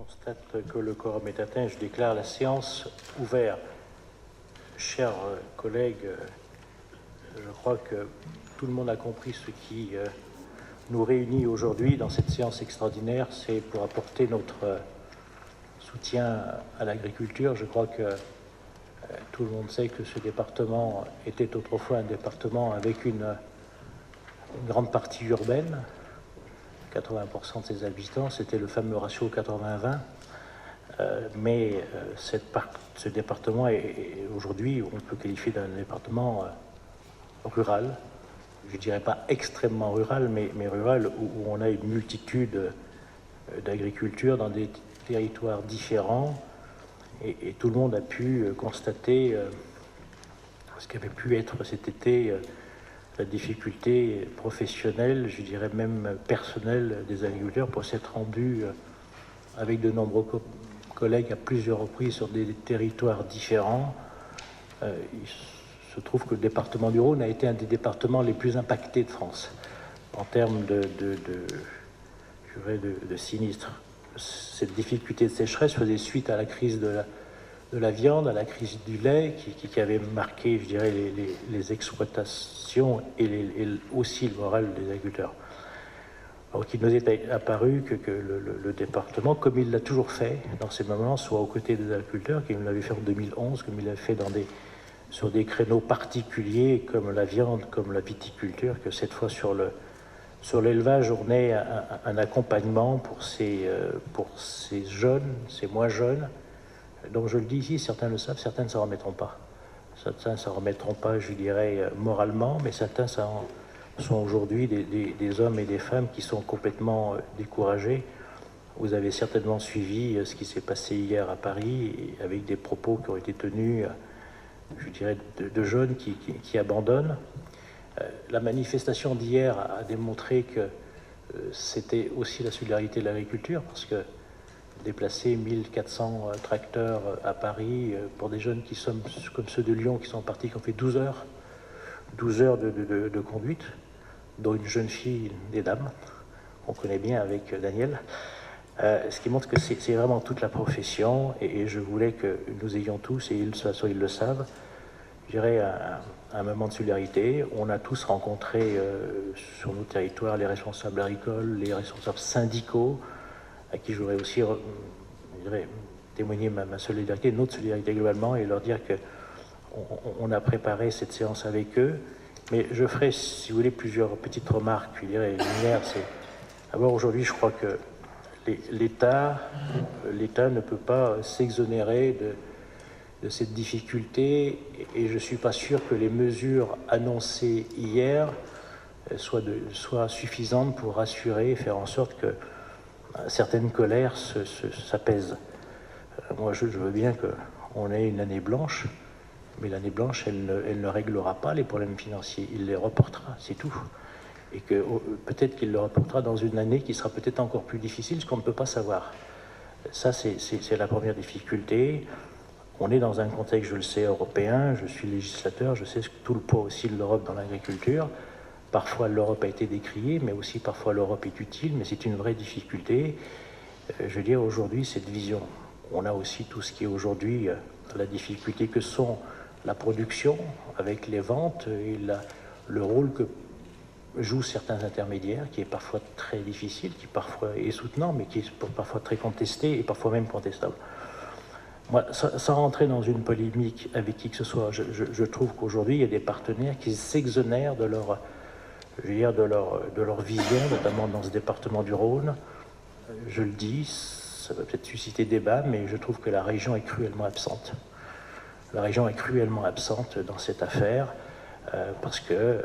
constate que le quorum est atteint. Je déclare la séance ouverte. Chers collègues, je crois que tout le monde a compris ce qui nous réunit aujourd'hui dans cette séance extraordinaire. C'est pour apporter notre soutien à l'agriculture. Je crois que tout le monde sait que ce département était autrefois un département avec une grande partie urbaine. 80% de ses habitants, c'était le fameux ratio 80-20. Mais ce département est aujourd'hui, on peut qualifier d'un département rural. Je ne dirais pas extrêmement rural, mais rural, où on a une multitude d'agricultures dans des territoires différents. Et tout le monde a pu constater ce qu'avait pu être cet été la difficulté professionnelle, je dirais même personnelle des agriculteurs pour s'être rendus avec de nombreux collègues à plusieurs reprises sur des territoires différents. Il se trouve que le département du Rhône a été un des départements les plus impactés de France en termes de sinistres. Cette difficulté de sécheresse faisait suite à la crise de la viande, à la crise du lait, qui avait marqué, je dirais, les exploitations et aussi le moral des agriculteurs. Alors qu'il nous est apparu que le département, comme il l'a toujours fait dans ces moments, soit aux côtés des agriculteurs, comme il l'avait fait en 2011, comme il l'a fait sur des créneaux particuliers comme la viande, comme la viticulture, que cette fois sur l'élevage, on ait un accompagnement pour ces jeunes, ces moins jeunes. Donc je le dis ici, certains le savent, certains ne s'en remettront pas. Certains ne s'en remettront pas, je dirais, moralement, mais certains sont aujourd'hui des hommes et des femmes qui sont complètement découragés. Vous avez certainement suivi ce qui s'est passé hier à Paris, avec des propos qui ont été tenus, je dirais, de jeunes qui abandonnent. La manifestation d'hier a démontré que c'était aussi la solidarité de l'agriculture, parce que déplacer 1400 tracteurs à Paris pour des jeunes qui sont comme ceux de Lyon qui sont partis, qui ont fait 12 heures de conduite, dont une jeune fille, des dames, qu'on connaît bien avec Daniel, ce qui montre que c'est vraiment toute la profession, et je voulais que nous ayons tous, et ils le savent, je dirais un moment de solidarité. On a tous rencontré sur nos territoires les responsables agricoles, les responsables syndicaux, à qui j'aurais aussi témoigné ma solidarité, notre solidarité globalement, et leur dire qu'on a préparé cette séance avec eux. Mais je ferai, si vous voulez, plusieurs petites remarques. Je dirais, c'est d'abord, aujourd'hui, je crois que l'État ne peut pas s'exonérer de cette difficulté, et je ne suis pas sûr que les mesures annoncées hier soient suffisantes pour rassurer et faire en sorte que certaines colères s'apaisent. Moi, je veux bien qu'on ait une année blanche, mais l'année blanche, elle ne réglera pas les problèmes financiers. Il les reportera, c'est tout. Et que peut-être qu'il le reportera dans une année qui sera peut-être encore plus difficile, ce qu'on ne peut pas savoir. Ça, c'est la première difficulté. On est dans un contexte, je le sais, européen. Je suis législateur, je sais tout le poids aussi de l'Europe dans l'agriculture. Parfois, l'Europe a été décriée, mais aussi parfois l'Europe est utile, mais c'est une vraie difficulté. Je veux dire, aujourd'hui, cette vision, on a aussi tout ce qui est aujourd'hui la difficulté que sont la production avec les ventes et le rôle que jouent certains intermédiaires, qui est parfois très difficile, qui parfois est soutenant, mais qui est parfois très contesté et parfois même contestable. Moi, sans rentrer dans une polémique avec qui que ce soit, je trouve qu'aujourd'hui, il y a des partenaires qui s'exonèrent de leur vision, notamment dans ce département du Rhône. Je le dis, ça va peut-être susciter débat, mais je trouve que la région est cruellement absente. La région est cruellement absente dans cette affaire parce que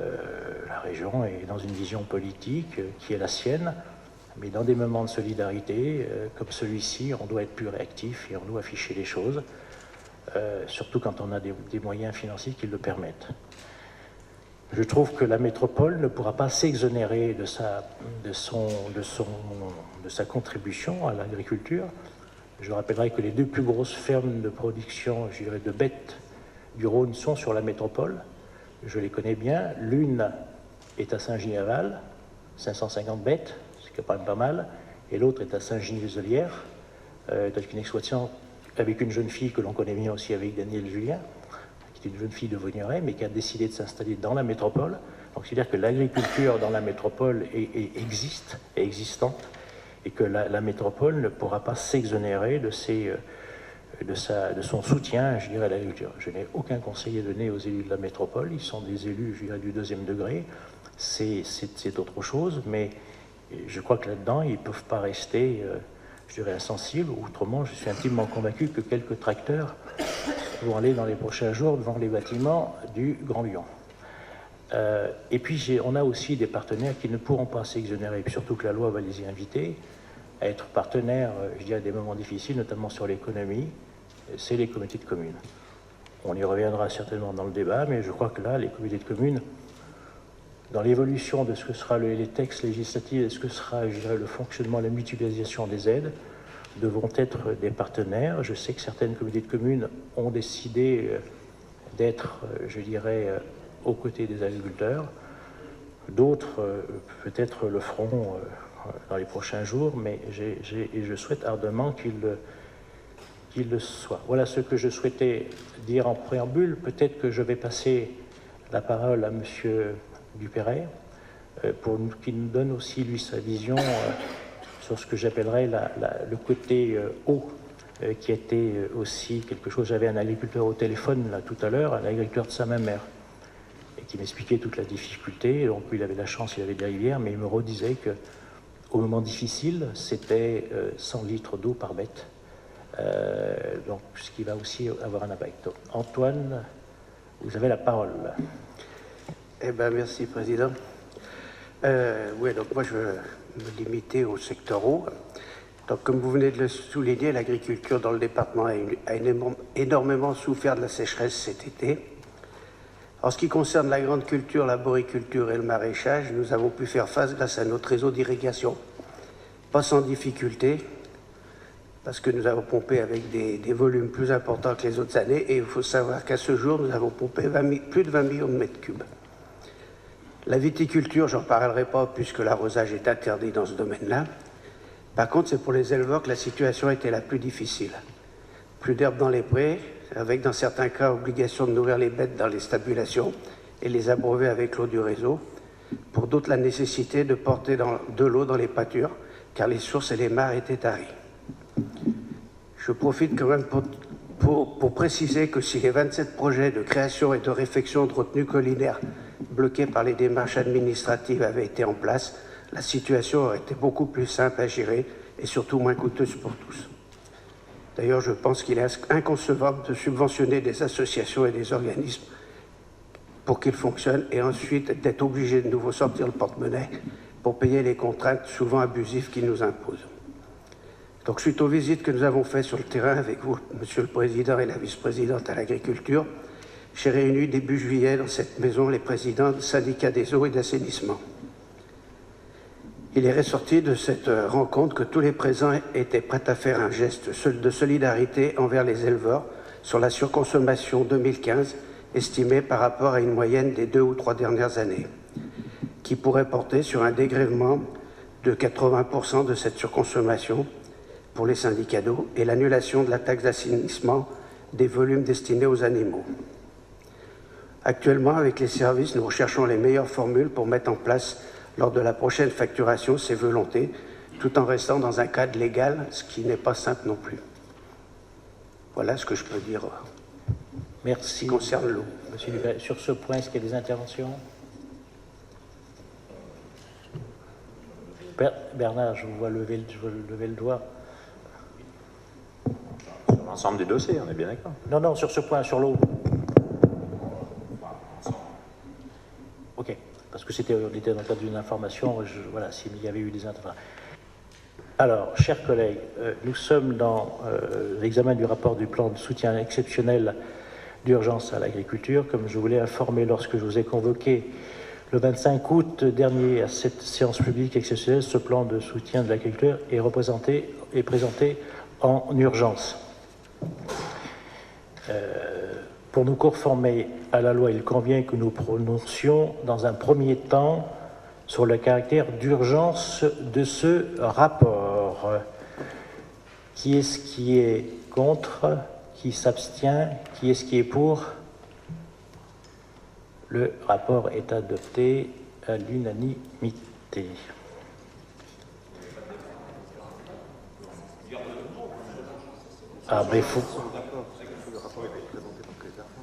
la région est dans une vision politique qui est la sienne, mais dans des moments de solidarité comme celui-ci, on doit être plus réactif et on doit afficher les choses, surtout quand on a des moyens financiers qui le permettent. Je trouve que la métropole ne pourra pas s'exonérer de sa contribution à l'agriculture. Je rappellerai que les deux plus grosses fermes de production, je dirais, de bêtes du Rhône sont sur la métropole. Je les connais bien. L'une est à Saint-Genis-Aval, 550 bêtes, c'est quand même pas mal, et l'autre est à Saint-Genis-les-Olières, dans une exploitation avec une jeune fille que l'on connaît bien aussi avec Daniel Julien, qui est une jeune fille de Vaugneray, mais qui a décidé de s'installer dans la métropole. Donc c'est-à-dire que l'agriculture dans la métropole est existante, et que la métropole ne pourra pas s'exonérer de son soutien, je dirais, à l'agriculture. Je n'ai aucun conseil à donner aux élus de la métropole, ils sont des élus, je dirais, du deuxième degré, c'est autre chose, mais je crois que là-dedans, ils ne peuvent pas rester, je dirais, insensibles. Autrement, je suis intimement convaincu que quelques tracteurs vont aller dans les prochains jours devant les bâtiments du Grand Lyon. Et puis, on a aussi des partenaires qui ne pourront pas s'exonérer, puis surtout que la loi va les y inviter à être partenaires, je dirais, à des moments difficiles, notamment sur l'économie, c'est les communautés de communes. On y reviendra certainement dans le débat, mais je crois que là, les communautés de communes, dans l'évolution de ce que sera les textes législatifs et ce que sera, je dirais, le fonctionnement, la mutualisation des aides, devront être des partenaires. Je sais que certaines communautés de communes ont décidé d'être, je dirais, aux côtés des agriculteurs. D'autres, peut-être, le feront dans les prochains jours, mais je souhaite ardemment qu'il le soit. Voilà ce que je souhaitais dire en préambule. Peut-être que je vais passer la parole à M. Dupéret, pour qu'il nous donne aussi, lui, sa vision sur ce que j'appellerais le côté eau, qui était aussi quelque chose. J'avais un agriculteur au téléphone là tout à l'heure, un agriculteur de Saint-Mamère, et qui m'expliquait toute la difficulté. Donc il avait la chance, il avait des rivières, mais il me redisait qu'au moment difficile, c'était 100 litres d'eau par bête. Donc ce qui va aussi avoir un impact. Donc, Antoine, vous avez la parole. Eh bien, merci, Président. Oui, donc moi, je vais me limiter au secteur eau. Donc, comme vous venez de le souligner, l'agriculture dans le département a énormément souffert de la sécheresse cet été. En ce qui concerne la grande culture, l'arboriculture et le maraîchage, nous avons pu faire face grâce à notre réseau d'irrigation. Pas sans difficulté, parce que nous avons pompé avec des volumes plus importants que les autres années, et il faut savoir qu'à ce jour, nous avons pompé plus de 20 millions de mètres cubes. La viticulture, j'en parlerai pas puisque l'arrosage est interdit dans ce domaine-là. Par contre, c'est pour les éleveurs que la situation était la plus difficile. Plus d'herbe dans les prés, avec dans certains cas obligation de nourrir les bêtes dans les stabulations et les abreuver avec l'eau du réseau. Pour d'autres, la nécessité de porter de l'eau dans les pâtures, car les sources et les mares étaient taries. Je profite quand même pour préciser que si les 27 projets de création et de réfection de retenues collinaires bloqués par les démarches administratives avaient été en place, la situation aurait été beaucoup plus simple à gérer et surtout moins coûteuse pour tous. D'ailleurs, je pense qu'il est inconcevable de subventionner des associations et des organismes pour qu'ils fonctionnent et ensuite d'être obligé de nouveau sortir le porte-monnaie pour payer les contraintes souvent abusives qu'ils nous imposent. Donc, suite aux visites que nous avons faites sur le terrain avec vous, Monsieur le Président et la Vice-présidente à l'Agriculture, j'ai réuni début juillet dans cette maison les présidents du syndicat des eaux et d'assainissement. Il est ressorti de cette rencontre que tous les présents étaient prêts à faire un geste de solidarité envers les éleveurs sur la surconsommation 2015, estimée par rapport à une moyenne des 2 ou 3 dernières années, qui pourrait porter sur un dégrèvement de 80% de cette surconsommation pour les syndicats d'eau et l'annulation de la taxe d'assainissement des volumes destinés aux animaux. Actuellement, avec les services, nous recherchons les meilleures formules pour mettre en place, lors de la prochaine facturation, ces volontés, tout en restant dans un cadre légal, ce qui n'est pas simple non plus. Voilà ce que je peux dire. Merci. Qui concerne l'eau. Monsieur Dupéret, sur ce point, est-ce qu'il y a des interventions? Bernard, je vous vois lever le doigt. Sur l'ensemble des dossiers, on est bien d'accord. Non, sur ce point, sur l'eau. Ok, parce que on était dans le cadre d'une information, voilà, s'il y avait eu des interventions. Alors, chers collègues, nous sommes dans l'examen du rapport du plan de soutien exceptionnel d'urgence à l'agriculture. Comme je vous l'ai informé lorsque je vous ai convoqué le 25 août dernier à cette séance publique exceptionnelle, ce plan de soutien de l'agriculture est présenté en urgence. Pour nous conformer à la loi, il convient que nous prononcions dans un premier temps sur le caractère d'urgence de ce rapport. Qui est-ce qui est contre? Qui s'abstient? Qui est-ce qui est pour? Le rapport est adopté à l'unanimité. Ah, mais il faut...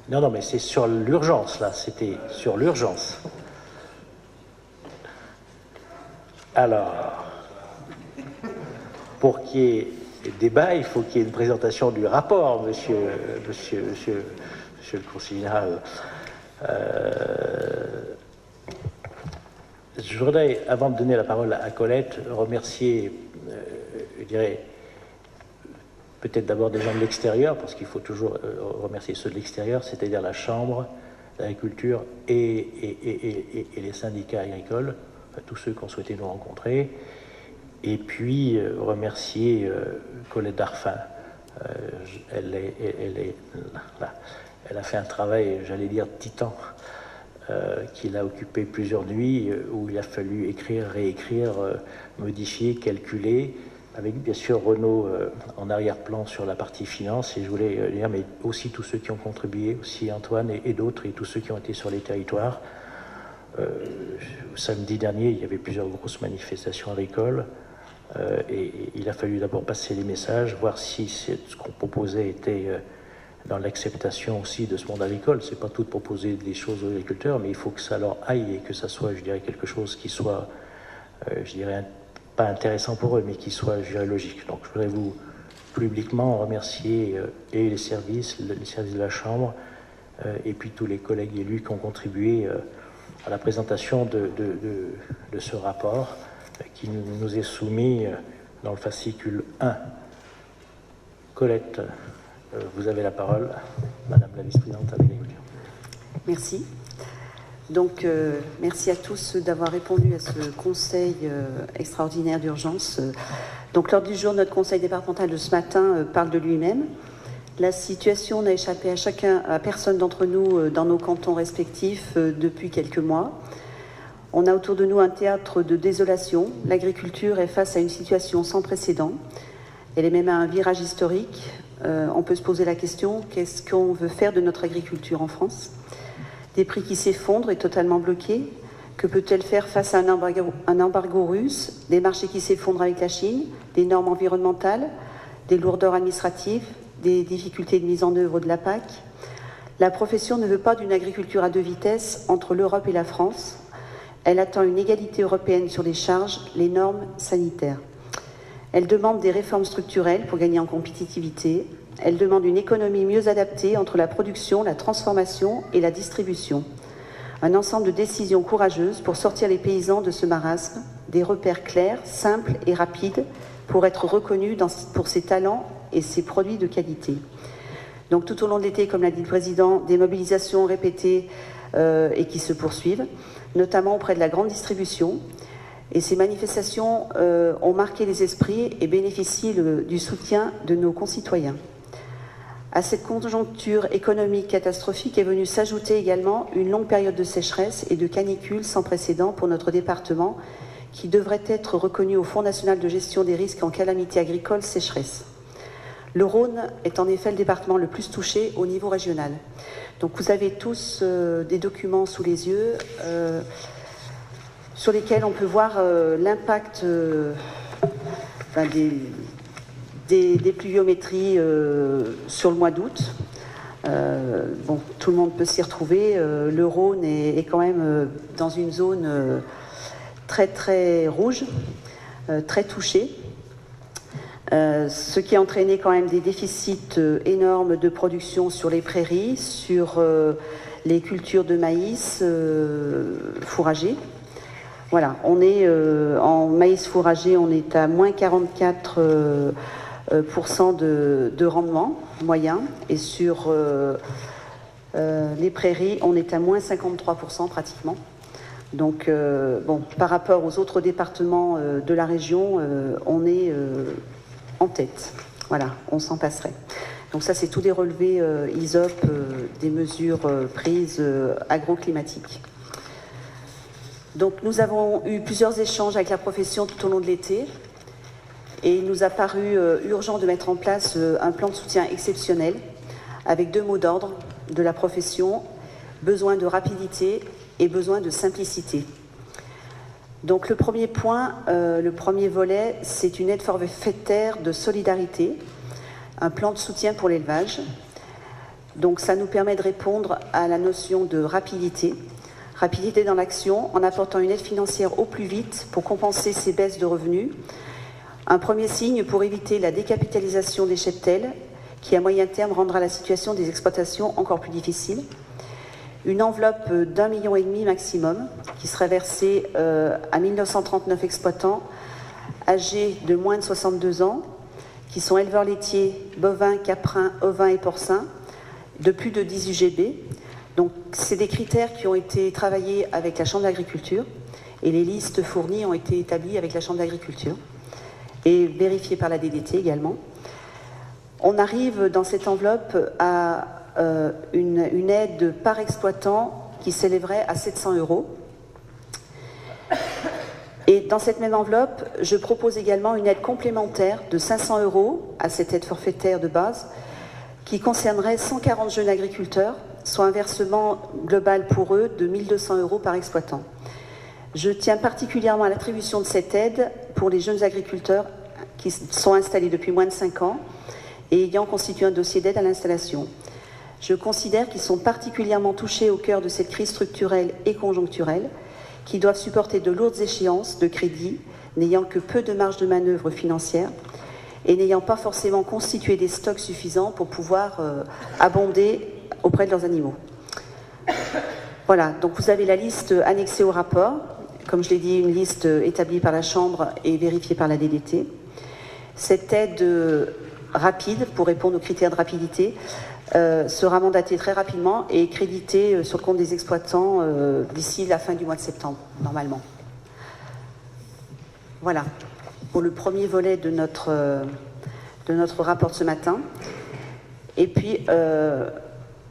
Non, non, mais c'est sur l'urgence, là. C'était sur l'urgence. Alors, pour qu'il y ait débat, il faut qu'il y ait une présentation du rapport, monsieur le conseiller général. Je voudrais, avant de donner la parole à Colette, remercier, je dirais, peut-être d'abord des gens de l'extérieur, parce qu'il faut toujours remercier ceux de l'extérieur, c'est-à-dire la Chambre d'agriculture et les syndicats agricoles, tous ceux qui ont souhaité nous rencontrer, et puis remercier Colette Darfin. Elle a fait un travail, j'allais dire, titan, qui l'a occupé plusieurs nuits, où il a fallu écrire, réécrire, modifier, calculer, avec bien sûr Renaud en arrière-plan sur la partie finance, et je voulais dire, mais aussi tous ceux qui ont contribué, aussi Antoine et d'autres, et tous ceux qui ont été sur les territoires. Samedi dernier, il y avait plusieurs grosses manifestations agricoles, et il a fallu d'abord passer les messages, voir si ce qu'on proposait était dans l'acceptation aussi de ce monde agricole. C'est pas tout de proposer des choses aux agriculteurs, mais il faut que ça leur aille et que ça soit, je dirais, quelque chose qui soit, je dirais, pas intéressant pour eux, mais qui soit, je dirais, logique. Donc je voudrais vous publiquement remercier et les services de la Chambre, et puis tous les collègues élus qui ont contribué à la présentation de ce rapport qui nous est soumis dans le fascicule 1. Colette, vous avez la parole, Madame la vice-présidente de l'agriculture. Merci. Donc, merci à tous d'avoir répondu à ce conseil extraordinaire d'urgence. Donc, l'ordre du jour de notre conseil départemental de ce matin parle de lui-même. La situation n'a échappé à personne d'entre nous dans nos cantons respectifs depuis quelques mois. On a autour de nous un théâtre de désolation. L'agriculture est face à une situation sans précédent. Elle est même à un virage historique. On peut se poser la question, qu'est-ce qu'on veut faire de notre agriculture en France ? Des prix qui s'effondrent et totalement bloqués. Que peut-elle faire face à un embargo russe, des marchés qui s'effondrent avec la Chine, des normes environnementales, des lourdeurs administratives, des difficultés de mise en œuvre de la PAC. La profession ne veut pas d'une agriculture à deux vitesses entre l'Europe et la France. Elle attend une égalité européenne sur les charges, les normes sanitaires. Elle demande des réformes structurelles pour gagner en compétitivité. Elle demande une économie mieux adaptée entre la production, la transformation et la distribution. Un ensemble de décisions courageuses pour sortir les paysans de ce marasme, des repères clairs, simples et rapides pour être reconnus pour ses talents et ses produits de qualité. Donc tout au long de l'été, comme l'a dit le Président, des mobilisations répétées et qui se poursuivent, notamment auprès de la grande distribution. Et ces manifestations ont marqué les esprits et bénéficient du soutien de nos concitoyens. À cette conjoncture économique catastrophique est venue s'ajouter également une longue période de sécheresse et de canicule sans précédent pour notre département, qui devrait être reconnu au Fonds national de gestion des risques en calamité agricole sécheresse. Le Rhône est en effet le département le plus touché au niveau régional. Donc vous avez tous des documents sous les yeux sur lesquels on peut voir l'impact des pluviométries sur le mois d'août. Bon, tout le monde peut s'y retrouver. Le Rhône est quand même dans une zone très très rouge, très touchée. Ce qui a entraîné quand même des déficits énormes de production sur les prairies, sur les cultures de maïs fourragé. Voilà, on est en maïs fourragé, on est à moins 44% de rendement moyen, et sur les prairies, on est à moins 53% pratiquement. Donc, bon, par rapport aux autres départements de la région, on est en tête. Voilà, on s'en passerait. Donc ça, c'est tous des relevés ISOP des mesures prises agroclimatiques. Donc nous avons eu plusieurs échanges avec la profession tout au long de l'été. Et il nous a paru urgent de mettre en place un plan de soutien exceptionnel avec 2 mots d'ordre de la profession, besoin de rapidité et besoin de simplicité. Donc le premier point, le premier volet, c'est une aide forfaitaire de solidarité, un plan de soutien pour l'élevage. Donc ça nous permet de répondre à la notion de rapidité dans l'action en apportant une aide financière au plus vite pour compenser ces baisses de revenus. Un premier signe pour éviter la décapitalisation des cheptels qui à moyen terme rendra la situation des exploitations encore plus difficile. Une enveloppe d'1,5 million maximum qui serait versée à 1939 exploitants âgés de moins de 62 ans qui sont éleveurs laitiers, bovins, caprins, ovins et porcins de plus de 10 UGB. Donc, c'est des critères qui ont été travaillés avec la Chambre d'agriculture et les listes fournies ont été établies avec la Chambre d'agriculture et vérifiées par la DDT également. On arrive dans cette enveloppe à une aide par exploitant qui s'élèverait à 700 €. Et dans cette même enveloppe, je propose également une aide complémentaire de 500 € à cette aide forfaitaire de base qui concernerait 140 jeunes agriculteurs, soit un versement global pour eux de 1 200 € par exploitant. Je tiens particulièrement à l'attribution de cette aide pour les jeunes agriculteurs qui sont installés depuis moins de 5 ans et ayant constitué un dossier d'aide à l'installation. Je considère qu'ils sont particulièrement touchés au cœur de cette crise structurelle et conjoncturelle, qui doivent supporter de lourdes échéances de crédit, n'ayant que peu de marge de manœuvre financière et n'ayant pas forcément constitué des stocks suffisants pour pouvoir abonder auprès de leurs animaux. Voilà, donc vous avez la liste annexée au rapport, comme je l'ai dit, une liste établie par la Chambre et vérifiée par la DDT. Cette aide rapide, pour répondre aux critères de rapidité, sera mandatée très rapidement et créditée sur le compte des exploitants d'ici la fin du mois de septembre, normalement. Voilà, pour le premier volet de notre rapport de ce matin. Et puis,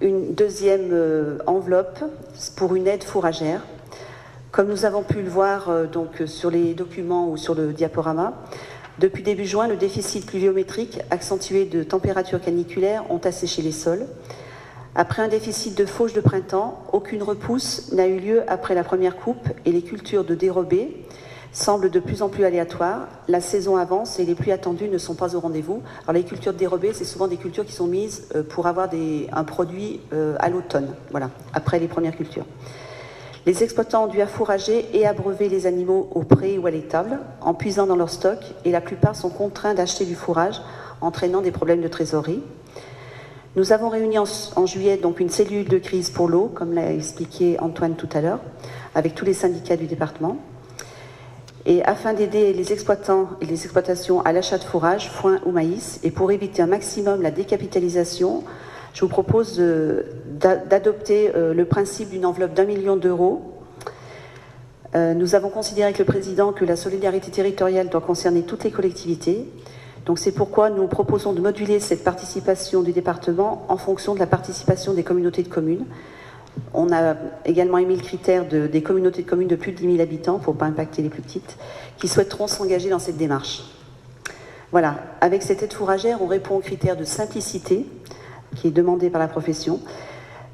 une deuxième enveloppe pour une aide fourragère. Comme nous avons pu le voir donc, sur les documents ou sur le diaporama, depuis début juin, le déficit pluviométrique accentué de températures caniculaires ont asséché les sols. Après un déficit de fauche de printemps, aucune repousse n'a eu lieu après la première coupe et les cultures de dérobés semblent de plus en plus aléatoires. La saison avance et les pluies attendues ne sont pas au rendez-vous. Alors les cultures de dérobés, c'est souvent des cultures qui sont mises pour avoir un produit à l'automne, voilà, après les premières cultures. Les exploitants ont dû affourager et abreuver les animaux au pré ou à l'étable, en puisant dans leur stock, et la plupart sont contraints d'acheter du fourrage, entraînant des problèmes de trésorerie. Nous avons réuni en juillet donc une cellule de crise pour l'eau, comme l'a expliqué Antoine tout à l'heure, avec tous les syndicats du département. Et afin d'aider les exploitants et les exploitations à l'achat de fourrage, foin ou maïs, et pour éviter un maximum la décapitalisation, je vous propose d'adopter le principe d'une enveloppe d'1 million €. Nous avons considéré avec le Président que la solidarité territoriale doit concerner toutes les collectivités. Donc c'est pourquoi nous proposons de moduler cette participation du département en fonction de la participation des communautés de communes. On a également émis le critère des communautés de communes de plus de 10 000 habitants, pour ne pas impacter les plus petites, qui souhaiteront s'engager dans cette démarche. Voilà, avec cette aide fourragère, on répond aux critères de simplicité, qui est demandé par la profession.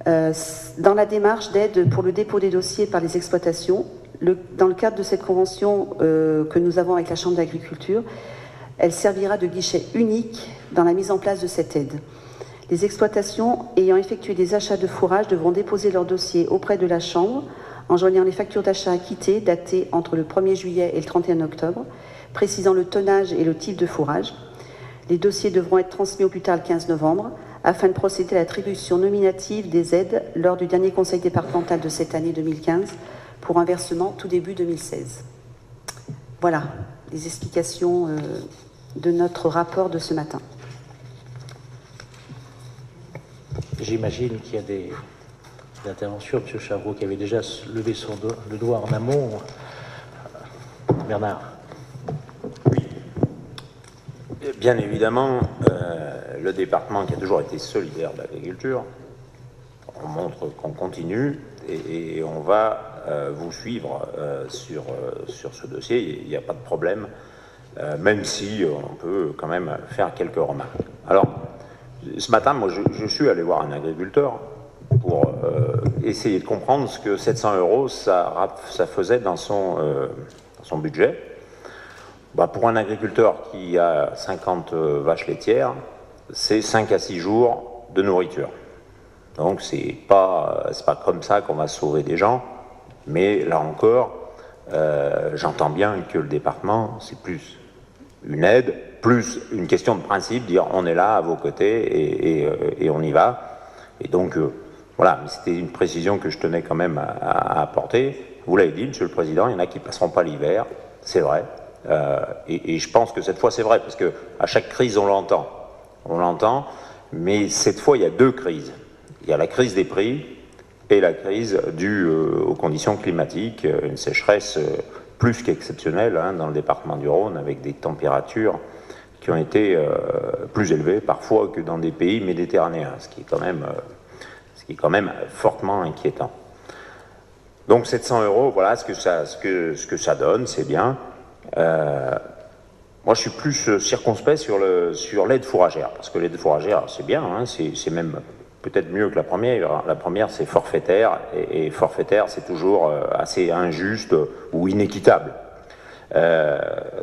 Dans la démarche d'aide pour le dépôt des dossiers par les exploitations, dans le cadre de cette convention que nous avons avec la Chambre d'agriculture, elle servira de guichet unique dans la mise en place de cette aide. Les exploitations ayant effectué des achats de fourrage devront déposer leur dossier auprès de la Chambre en joignant les factures d'achat acquittées datées entre le 1er juillet et le 31 octobre, précisant le tonnage et le type de fourrage. Les dossiers devront être transmis au plus tard le 15 novembre afin de procéder à l'attribution nominative des aides lors du dernier conseil départemental de cette année 2015 pour un versement tout début 2016. Voilà les explications de notre rapport de ce matin. J'imagine qu'il y a des interventions. M. Chavreau qui avait déjà levé le doigt en amont. Bernard. Oui. Bien évidemment, le département qui a toujours été solidaire de l'agriculture, on montre qu'on continue et on va vous suivre sur ce dossier. Il n'y a pas de problème. même si on peut quand même faire quelques remarques. Alors, ce matin, moi, je suis allé voir un agriculteur pour essayer de comprendre ce que 700 €, ça faisait dans son budget. Bah, pour un agriculteur qui a 50 vaches laitières, c'est 5 à 6 jours de nourriture. Donc c'est pas comme ça qu'on va sauver des gens, mais là encore, j'entends bien que le département, c'est plus une aide, plus une question de principe, dire on est là à vos côtés et on y va. Et donc voilà, mais c'était une précision que je tenais quand même à apporter. Vous l'avez dit, Monsieur le Président, il y en a qui ne passeront pas l'hiver, c'est vrai. Et je pense que cette fois c'est vrai, parce qu'à chaque crise on l'entend, mais cette fois il y a deux crises. Il y a la crise des prix et la crise due aux conditions climatiques, une sécheresse plus qu'exceptionnelle dans le département du Rhône, avec des températures qui ont été plus élevées parfois que dans des pays méditerranéens, ce qui est quand même fortement inquiétant. Donc 700 €, voilà ce que ça donne, c'est bien. Moi, je suis plus circonspect sur l'aide fourragère, parce que l'aide fourragère, c'est bien, c'est même peut-être mieux que la première. La première, c'est forfaitaire, et forfaitaire, c'est toujours assez injuste ou inéquitable.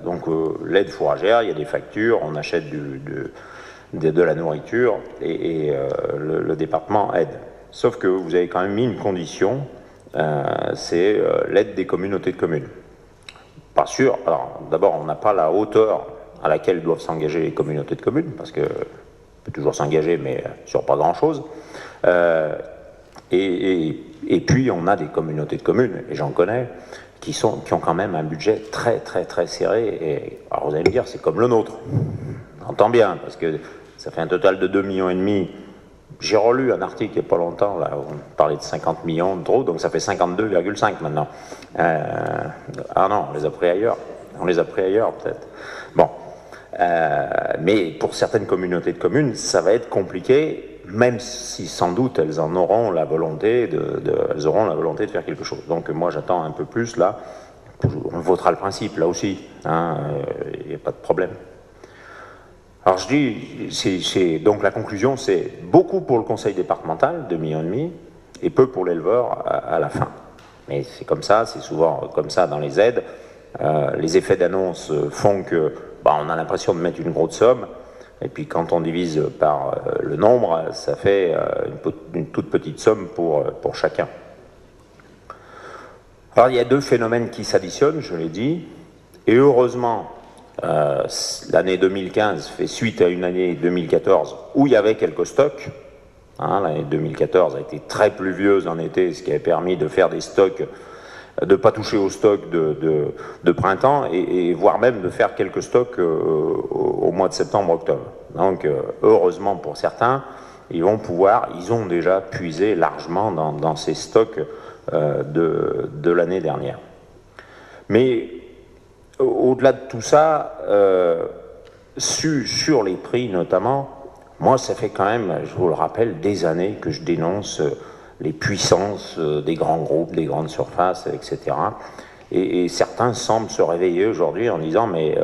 Donc, l'aide fourragère, il y a des factures, on achète de la nourriture, et le département aide. Sauf que vous avez quand même mis une condition, c'est l'aide des communautés de communes. Pas sûr. Alors, d'abord, on n'a pas la hauteur à laquelle doivent s'engager les communautés de communes, parce que peut toujours s'engager, mais sur pas grand-chose. Et puis, on a des communautés de communes, et j'en connais, qui ont quand même un budget très, très, très serré. Et, alors, vous allez me dire, c'est comme le nôtre. On entend bien, parce que ça fait un total de 2,5 millions. J'ai relu un article il n'y a pas longtemps, là, où on parlait de 50 millions de trop, donc ça fait 52,5 maintenant. Ah non, on les a pris ailleurs. Peut-être. Bon. Mais pour certaines communautés de communes, ça va être compliqué, même si sans doute elles auront la volonté de faire quelque chose. Donc moi j'attends un peu plus là. On votera le principe là aussi, il n'y a pas de problème. Alors je dis, donc la conclusion, c'est beaucoup pour le conseil départemental, 2,5 millions, et peu pour l'éleveur à la fin. Mais c'est comme ça, c'est souvent comme ça dans les aides. Les effets d'annonce font que on a l'impression de mettre une grosse somme, et puis quand on divise par le nombre, ça fait une toute petite somme pour chacun. Alors il y a deux phénomènes qui s'additionnent, je l'ai dit, et heureusement, l'année 2015 fait suite à une année 2014 où il y avait quelques stocks. L'année 2014 a été très pluvieuse en été, ce qui a permis de faire des stocks, de ne pas toucher aux stocks de printemps, et voire même de faire quelques stocks au mois de septembre-octobre. Donc heureusement pour certains, ils ont déjà puisé largement dans ces stocks de l'année dernière. Mais au-delà de tout ça, sur les prix notamment, moi ça fait quand même, je vous le rappelle, des années que je dénonce les puissances des grands groupes, des grandes surfaces, etc. Et certains semblent se réveiller aujourd'hui en disant mais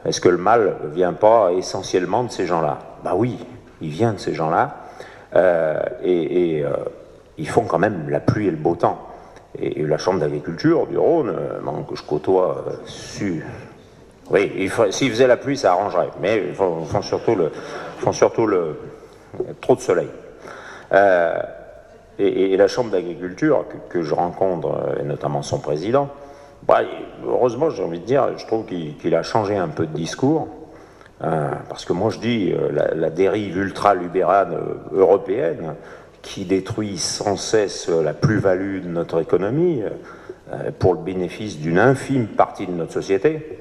est-ce que le mal ne vient pas essentiellement de ces gens-là? Bah oui, il vient de ces gens-là, ils font quand même la pluie et le beau temps. Et la Chambre d'agriculture du Rhône, que je côtoie, oui, s'ils faisaient la pluie, ça arrangerait, mais ils font surtout trop de soleil. Et la Chambre d'agriculture que je rencontre, et notamment son président, heureusement, j'ai envie de dire, je trouve qu'il a changé un peu de discours, parce que moi je dis, la dérive ultra-libérale européenne, qui détruit sans cesse la plus-value de notre économie pour le bénéfice d'une infime partie de notre société.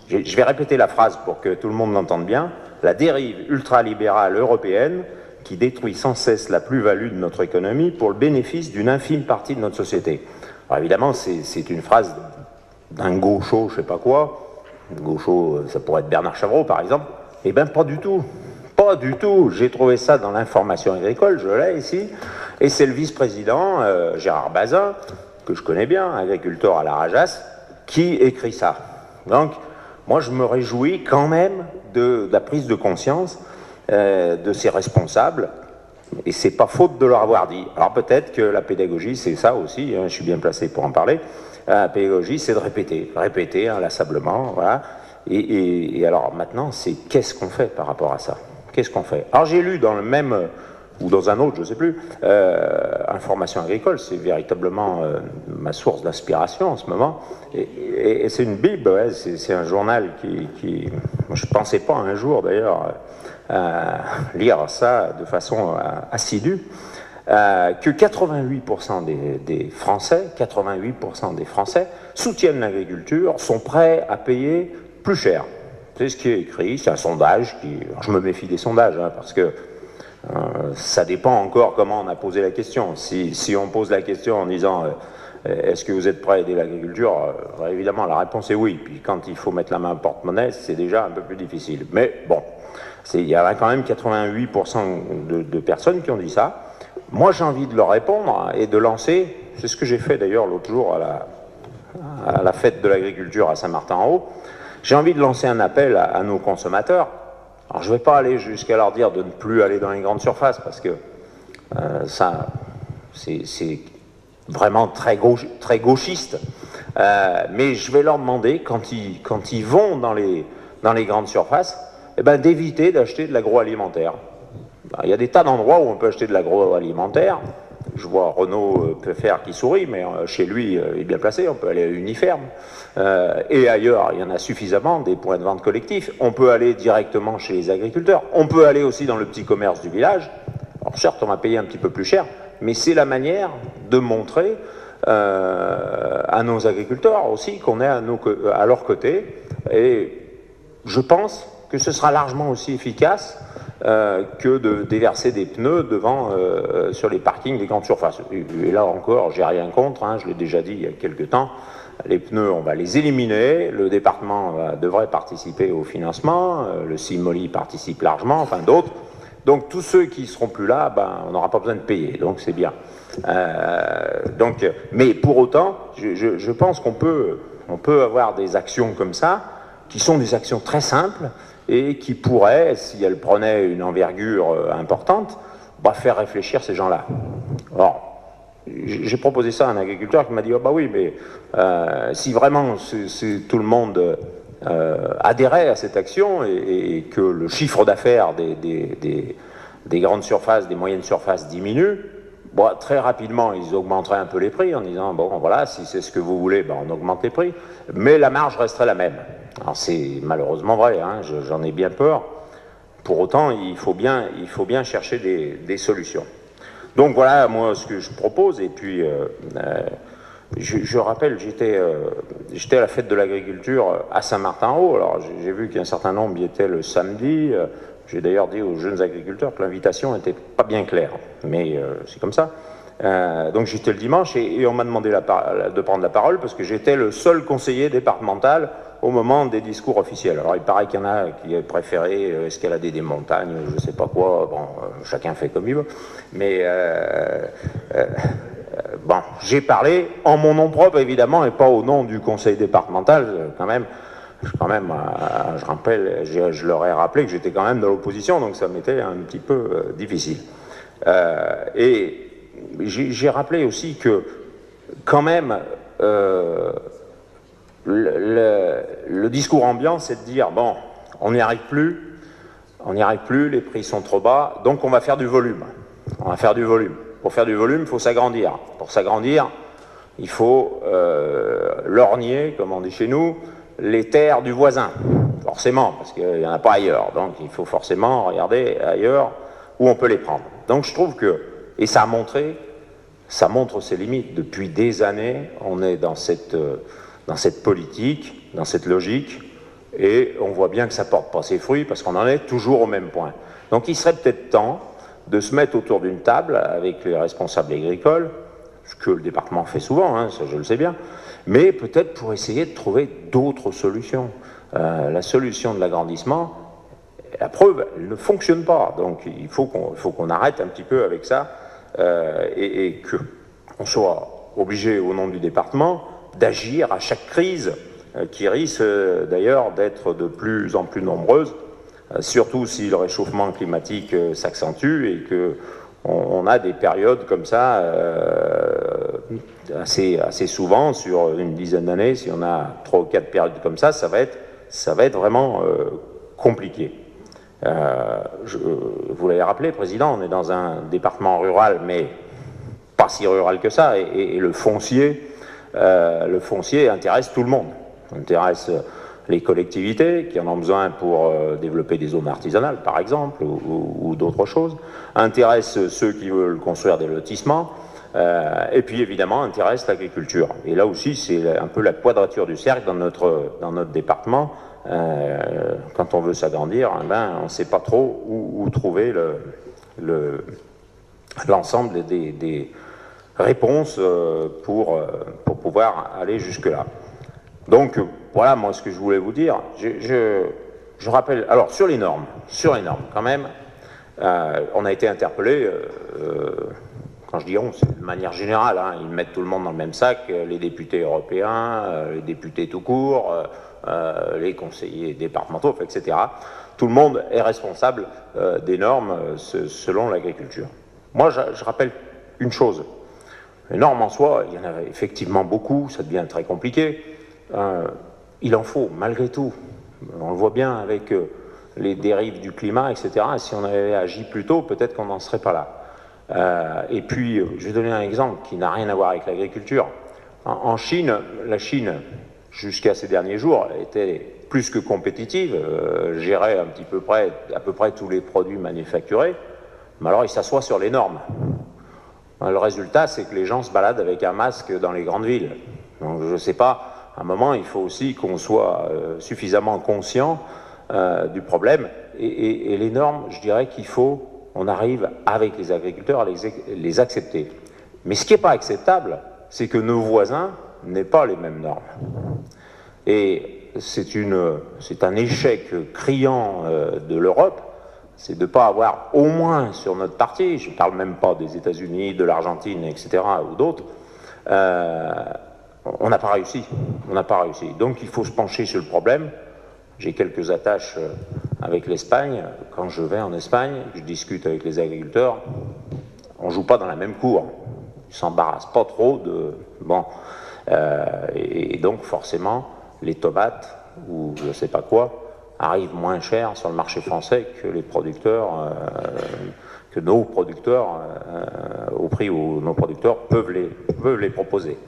Je vais répéter la phrase pour que tout le monde l'entende bien. La dérive ultralibérale européenne qui détruit sans cesse la plus-value de notre économie pour le bénéfice d'une infime partie de notre société. Alors évidemment, c'est une phrase d'un gaucho, je sais pas quoi. Gaucho, ça pourrait être Bernard Chavreau, par exemple. Eh bien, pas du tout. Pas du tout. J'ai trouvé ça dans l'information agricole, je l'ai ici. Et c'est le vice-président, Gérard Bazin, que je connais bien, agriculteur à la Rajasse, qui écrit ça. Donc, moi je me réjouis quand même de la prise de conscience de ces responsables, et c'est pas faute de leur avoir dit. Alors peut-être que la pédagogie, c'est ça aussi, hein, je suis bien placé pour en parler. La pédagogie, c'est de répéter inlassablement, voilà. Et alors maintenant, c'est qu'est-ce qu'on fait par rapport à ça? Qu'est-ce qu'on fait? Alors j'ai lu dans le même, ou dans un autre, je ne sais plus, Information agricole, c'est véritablement ma source d'inspiration en ce moment, et c'est une bible, ouais, c'est un journal qui moi, je ne pensais pas un jour d'ailleurs lire ça de façon assidue, que 88% des Français soutiennent l'agriculture, sont prêts à payer plus cher. C'est ce qui est écrit, c'est un sondage alors je me méfie des sondages, hein, parce que ça dépend encore comment on a posé la question. Si on pose la question en disant est-ce que vous êtes prêt à aider l'agriculture, évidemment la réponse est oui. Puis quand il faut mettre la main au porte-monnaie, c'est déjà un peu plus difficile. Mais bon, il y a quand même 88% de personnes qui ont dit ça. Moi j'ai envie de leur répondre et de lancer, c'est ce que j'ai fait d'ailleurs l'autre jour à la fête de l'agriculture à Saint-Martin-en-Haut, j'ai envie de lancer un appel à nos consommateurs. Alors je ne vais pas aller jusqu'à leur dire de ne plus aller dans les grandes surfaces, parce que ça, c'est vraiment très gauchiste. Mais je vais leur demander, quand ils vont dans les grandes surfaces, eh ben, d'éviter d'acheter de l'agroalimentaire. Il y a des tas d'endroits où on peut acheter de l'agroalimentaire. Je vois Renaud Pfeffer qui sourit, mais chez lui, il est bien placé. On peut aller à Uniferme. Et ailleurs, il y en a suffisamment, des points de vente collectifs. On peut aller directement chez les agriculteurs. On peut aller aussi dans le petit commerce du village. Alors certes, on va payer un petit peu plus cher, mais c'est la manière de montrer à nos agriculteurs aussi qu'on est à leur côté. Et je pense que ce sera largement aussi efficace que de déverser des pneus sur les parkings des grandes surfaces. Et là encore, j'ai rien contre, hein, je l'ai déjà dit il y a quelques temps, les pneus, on va les éliminer, le département devrait participer au financement, le CIMOLI participe largement, enfin d'autres. Donc tous ceux qui ne seront plus là, on n'aura pas besoin de payer, donc c'est bien. Mais pour autant, je pense qu'on peut avoir des actions comme ça, qui sont des actions très simples, et qui pourraient, si elles prenaient une envergure importante, faire réfléchir ces gens-là. Alors, j'ai proposé ça à un agriculteur qui m'a dit « bah oui, mais si vraiment tout le monde adhérait à cette action et que le chiffre d'affaires des grandes surfaces, des moyennes surfaces diminue, très rapidement, ils augmenteraient un peu les prix en disant « bon, voilà, si c'est ce que vous voulez, on augmente les prix, mais la marge resterait la même ». Alors c'est malheureusement vrai, hein, j'en ai bien peur. Pour autant, il faut bien chercher des solutions. Donc voilà, moi, ce que je propose. Et puis, je rappelle, j'étais à la fête de l'agriculture à Saint-Martin-en-Haut. Alors j'ai vu qu'un certain nombre y étaient le samedi. J'ai d'ailleurs dit aux jeunes agriculteurs que l'invitation n'était pas bien claire. Mais c'est comme ça. Donc j'étais le dimanche et on m'a demandé de prendre la parole parce que j'étais le seul conseiller départemental au moment des discours officiels. Alors il paraît qu'il y en a qui aient préféré escalader des montagnes, je ne sais pas quoi, chacun fait comme il veut, mais j'ai parlé en mon nom propre évidemment et pas au nom du conseil départemental quand même. Je rappelle, je leur ai rappelé que j'étais quand même dans l'opposition, donc ça m'était un petit peu difficile. Et j'ai rappelé aussi que quand même le discours ambiant, c'est de dire bon, on n'y arrive plus, les prix sont trop bas, donc on va faire du volume. Pour faire du volume, il faut s'agrandir. Pour s'agrandir, il faut lorgner, comme on dit chez nous, les terres du voisin, forcément, parce qu'il n'y en a pas ailleurs. Donc il faut forcément regarder ailleurs où on peut les prendre. Donc je trouve que, et ça montre ses limites. Depuis des années, on est dans cette politique, dans cette logique, et on voit bien que ça ne porte pas ses fruits parce qu'on en est toujours au même point. Donc il serait peut-être temps de se mettre autour d'une table avec les responsables agricoles, ce que le département fait souvent, hein, ça je le sais bien, mais peut-être pour essayer de trouver d'autres solutions. La solution de l'agrandissement, la preuve, elle ne fonctionne pas. Donc il faut qu'on arrête un petit peu avec ça et qu'on soit obligé, au nom du département, d'agir à chaque crise qui risquent d'ailleurs d'être de plus en plus nombreuses, surtout si le réchauffement climatique s'accentue et qu'on a des périodes comme ça assez souvent, sur une dizaine d'années. Si on a 3 ou 4 périodes comme ça, ça va être vraiment compliqué. Vous l'avez rappelé, Président, on est dans un département rural, mais pas si rural que ça, et le foncier intéresse tout le monde. Il intéresse les collectivités qui en ont besoin pour développer des zones artisanales, par exemple, ou d'autres choses, intéresse ceux qui veulent construire des lotissements, et puis évidemment intéresse l'agriculture. Et là aussi, c'est un peu la quadrature du cercle dans notre département. Quand on veut s'agrandir, on ne sait pas trop où trouver l'ensemble des réponses pour pouvoir aller jusque-là. Donc voilà, moi, ce que je voulais vous dire. Je rappelle, alors sur les normes quand même, on a été interpellé, quand je dis on, c'est de manière générale, hein, ils mettent tout le monde dans le même sac, les députés européens, les députés tout court, les conseillers départementaux, etc. Tout le monde est responsable des normes selon l'agriculture. Moi, je rappelle une chose. Les normes en soi, il y en a effectivement beaucoup, ça devient très compliqué. Il en faut, malgré tout. On le voit bien avec les dérives du climat, etc. Si on avait agi plus tôt, peut-être qu'on n'en serait pas là. Et puis, je vais donner un exemple qui n'a rien à voir avec l'agriculture. En Chine, la Chine, jusqu'à ces derniers jours, était plus que compétitive, gérait à peu près tous les produits manufacturés, mais alors ils s'assoient sur les normes. Le résultat, c'est que les gens se baladent avec un masque dans les grandes villes. Donc je ne sais pas, à un moment, il faut aussi qu'on soit suffisamment conscient du problème. Et les normes, je dirais qu'il faut, on arrive avec les agriculteurs à les accepter. Mais ce qui n'est pas acceptable, c'est que nos voisins n'aient pas les mêmes normes. Et c'est un échec criant de l'Europe, c'est de ne pas avoir au moins sur notre partie, je ne parle même pas des États-Unis, de l'Argentine, etc., ou d'autres, on n'a pas réussi. Donc il faut se pencher sur le problème. J'ai quelques attaches avec l'Espagne. Quand je vais en Espagne, je discute avec les agriculteurs, on ne joue pas dans la même cour. Ils ne s'embarrassent pas trop de... Bon. Et donc forcément, les tomates, ou je ne sais pas quoi, arrivent moins cher sur le marché français que les producteurs, que nos producteurs, au prix où nos producteurs peuvent les proposer.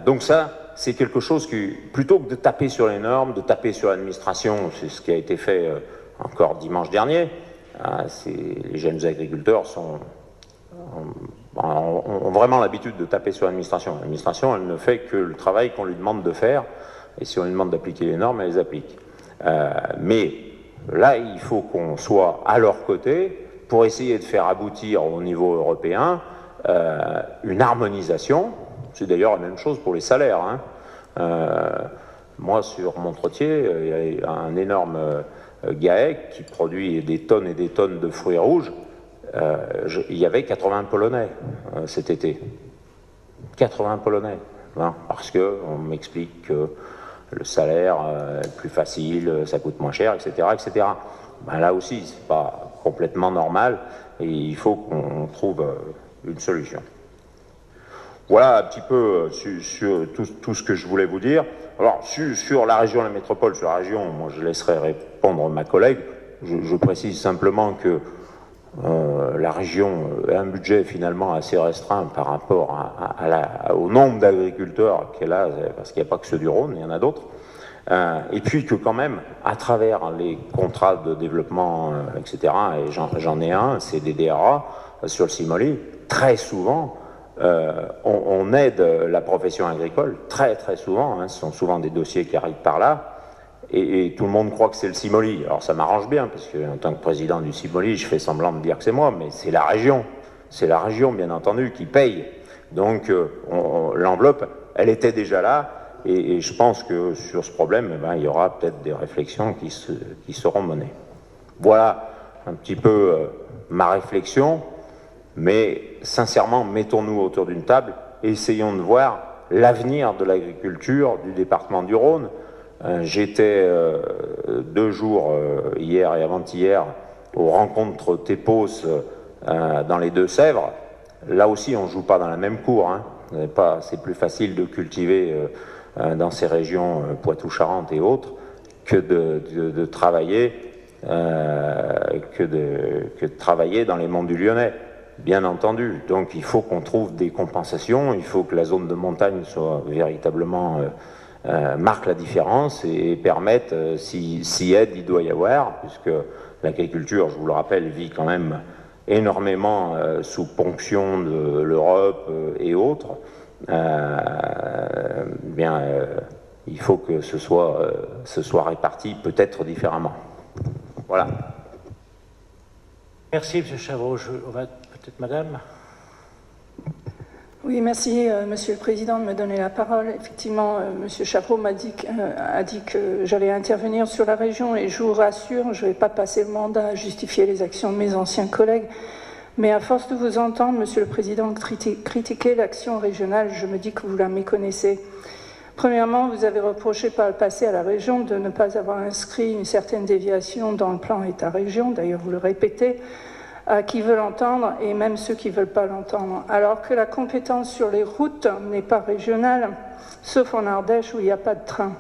Donc ça, c'est quelque chose qui, plutôt que de taper sur les normes, de taper sur l'administration, c'est ce qui a été fait encore dimanche dernier, les jeunes agriculteurs ont vraiment l'habitude de taper sur l'administration. L'administration, elle ne fait que le travail qu'on lui demande de faire, et si on lui demande d'appliquer les normes, elle les applique. Mais là, il faut qu'on soit à leur côté pour essayer de faire aboutir au niveau européen une harmonisation. C'est d'ailleurs la même chose pour les salaires. Moi, sur Montretier, il y a un énorme GAEC qui produit des tonnes et des tonnes de fruits rouges. Il y avait 80 Polonais cet été. 80 Polonais. Hein, parce qu'on m'explique que le salaire est plus facile, ça coûte moins cher, etc. etc. Ben là aussi, c'est pas complètement normal et il faut qu'on trouve une solution. Voilà un petit peu sur tout ce que je voulais vous dire. Alors, sur la région, la métropole, sur la région, moi je laisserai répondre ma collègue. Je précise simplement que la région a un budget finalement assez restreint par rapport au nombre d'agriculteurs qu'elle a, parce qu'il n'y a pas que ceux du Rhône, il y en a d'autres. Et puis que quand même, à travers les contrats de développement, etc., et j'en ai un, c'est des DRA, sur le Cimoli, très souvent, on aide la profession agricole, très très souvent, hein, ce sont souvent des dossiers qui arrivent par là, et tout le monde croit que c'est le Cimoli. Alors ça m'arrange bien, parce qu'en tant que président du Cimoli, je fais semblant de dire que c'est moi, mais c'est la région, bien entendu, qui paye. Donc l'enveloppe, elle était déjà là, et je pense que sur ce problème, il y aura peut-être des réflexions qui seront menées. Voilà un petit peu ma réflexion, mais sincèrement, mettons-nous autour d'une table et essayons de voir l'avenir de l'agriculture du département du Rhône. J'étais 2 jours, hier et avant-hier, aux rencontres TEPOS dans les Deux-Sèvres. Là aussi, on ne joue pas dans la même cour. Hein. C'est plus facile de cultiver dans ces régions Poitou-Charentes et autres que de travailler dans les monts du Lyonnais, bien entendu. Donc il faut qu'on trouve des compensations, il faut que la zone de montagne soit véritablement marque la différence et permette, si aide il doit y avoir, puisque l'agriculture, je vous le rappelle, vit quand même énormément sous ponction de l'Europe et autres, il faut que ce soit réparti peut-être différemment. Voilà. Merci, M. Chavreau. On va peut-être Madame. Oui, merci, Monsieur le Président, de me donner la parole. Effectivement, Monsieur Chavreau a dit que j'allais intervenir sur la région et je vous rassure, je ne vais pas passer le mandat à justifier les actions de mes anciens collègues. Mais à force de vous entendre, Monsieur le Président, critiquer l'action régionale, je me dis que vous la méconnaissez. Premièrement, vous avez reproché par le passé à la région de ne pas avoir inscrit une certaine déviation dans le plan État-région, d'ailleurs vous le répétez, à qui veut l'entendre et même ceux qui ne veulent pas l'entendre. Alors que la compétence sur les routes n'est pas régionale, sauf en Ardèche où il n'y a pas de train.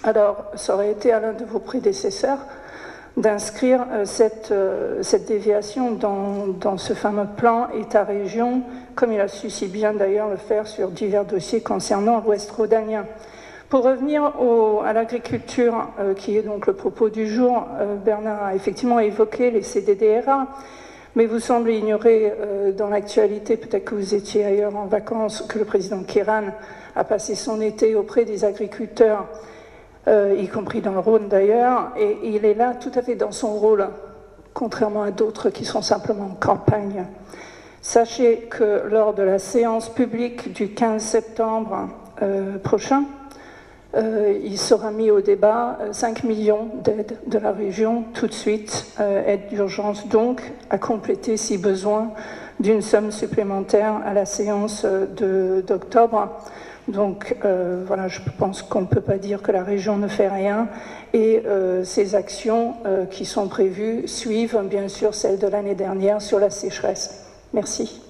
Alors, ça aurait été à l'un de vos prédécesseurs d'inscrire cette déviation dans ce fameux plan État-région, comme il a su si bien d'ailleurs le faire sur divers dossiers concernant l'Ouest rhodanien. Pour revenir à l'agriculture, qui est donc le propos du jour, Bernard a effectivement évoqué les CDDRA, mais vous semblez ignorer dans l'actualité, peut-être que vous étiez ailleurs en vacances, que le président Kéran a passé son été auprès des agriculteurs, y compris dans le Rhône d'ailleurs, et il est là tout à fait dans son rôle, contrairement à d'autres qui sont simplement en campagne. Sachez que lors de la séance publique du 15 septembre prochain, il sera mis au débat 5 millions d'aides de la région tout de suite, aide d'urgence donc, à compléter si besoin d'une somme supplémentaire à la séance d'octobre. Donc voilà, je pense qu'on ne peut pas dire que la région ne fait rien et ces actions qui sont prévues suivent bien sûr celles de l'année dernière sur la sécheresse. Merci.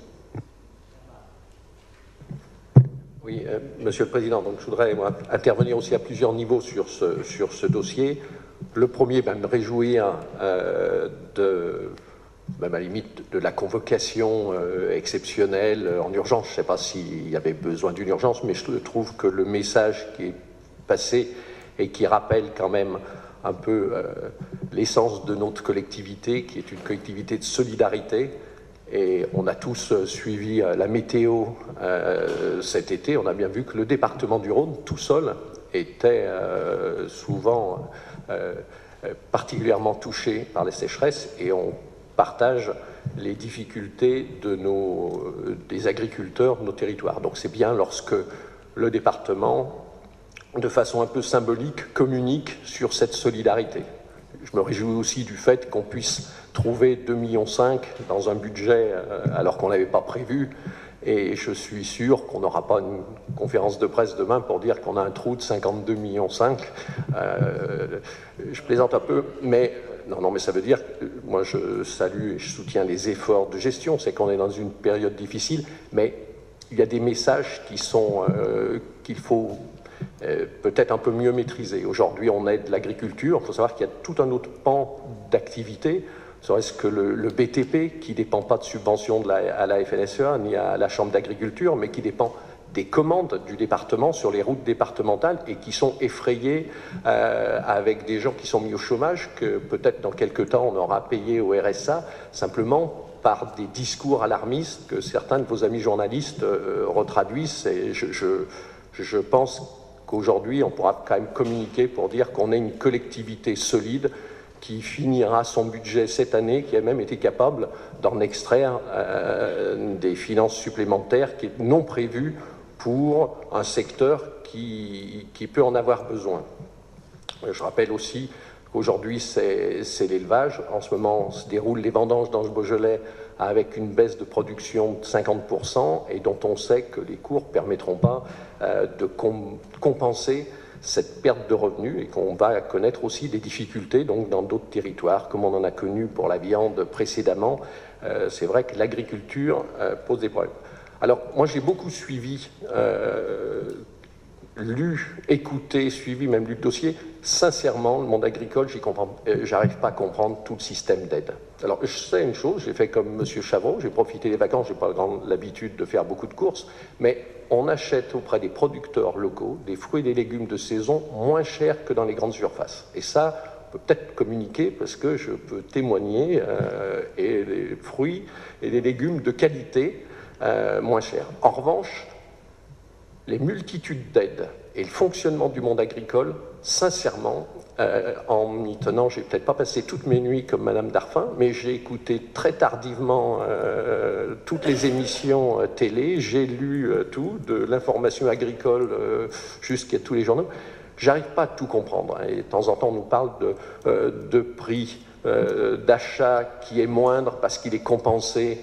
Oui, Monsieur le Président, donc je voudrais intervenir aussi à plusieurs niveaux sur ce dossier. Le premier, me réjouir même à la limite de la convocation exceptionnelle en urgence. Je ne sais pas s'il y avait besoin d'une urgence, mais je trouve que le message qui est passé et qui rappelle quand même un peu l'essence de notre collectivité, qui est une collectivité de solidarité. Et on a tous suivi la météo cet été. On a bien vu que le département du Rhône, tout seul, était souvent particulièrement touché par les sécheresses. Et on partage les difficultés des agriculteurs de nos territoires. Donc c'est bien lorsque le département, de façon un peu symbolique, communique sur cette solidarité. Je me réjouis aussi du fait qu'on puisse trouver 2,5 millions dans un budget alors qu'on ne l'avait pas prévu. Et je suis sûr qu'on n'aura pas une conférence de presse demain pour dire qu'on a un trou de 52,5 millions. Je plaisante un peu, mais non, mais ça veut dire que moi je salue et je soutiens les efforts de gestion. C'est qu'on est dans une période difficile, mais il y a des messages qu'il faut peut-être un peu mieux maîtriser. Aujourd'hui, on aide l'agriculture. Il faut savoir qu'il y a tout un autre pan d'activité, serait-ce que le BTP, qui ne dépend pas de subventions à la FNSEA ni à la Chambre d'agriculture, mais qui dépend des commandes du département sur les routes départementales et qui sont effrayées avec des gens qui sont mis au chômage, que peut-être dans quelques temps on aura payé au RSA, simplement par des discours alarmistes que certains de vos amis journalistes retraduisent. Et je pense qu'aujourd'hui, on pourra quand même communiquer pour dire qu'on est une collectivité solide qui finira son budget cette année, qui a même été capable d'en extraire des finances supplémentaires qui non prévues pour un secteur qui peut en avoir besoin. Je rappelle aussi Aujourd'hui, c'est l'élevage. En ce moment, se déroulent les vendanges dans le Beaujolais avec une baisse de production de 50% et dont on sait que les cours ne permettront pas de compenser cette perte de revenus et qu'on va connaître aussi des difficultés donc, dans d'autres territoires, comme on en a connu pour la viande précédemment. C'est vrai que l'agriculture pose des problèmes. Alors, moi, j'ai beaucoup suivi, lu, écouté, suivi, même lu le dossier. Sincèrement, le monde agricole, j'arrive pas à comprendre tout le système d'aide. Alors, je sais une chose, j'ai fait comme M. Chavreau, j'ai profité des vacances, j'ai pas l'habitude de faire beaucoup de courses, mais on achète auprès des producteurs locaux des fruits et des légumes de saison moins chers que dans les grandes surfaces. Et ça, on peut peut-être communiquer parce que je peux témoigner et les fruits et les légumes de qualité moins chers. En revanche, les multitudes d'aides et le fonctionnement du monde agricole, sincèrement, en m'y tenant, j'ai peut-être pas passé toutes mes nuits comme Madame Darphin, mais j'ai écouté très tardivement toutes les émissions télé, j'ai lu tout, de l'information agricole jusqu'à tous les journaux. J'arrive pas à tout comprendre. Et de temps en temps, on nous parle de prix d'achat qui est moindre parce qu'il est compensé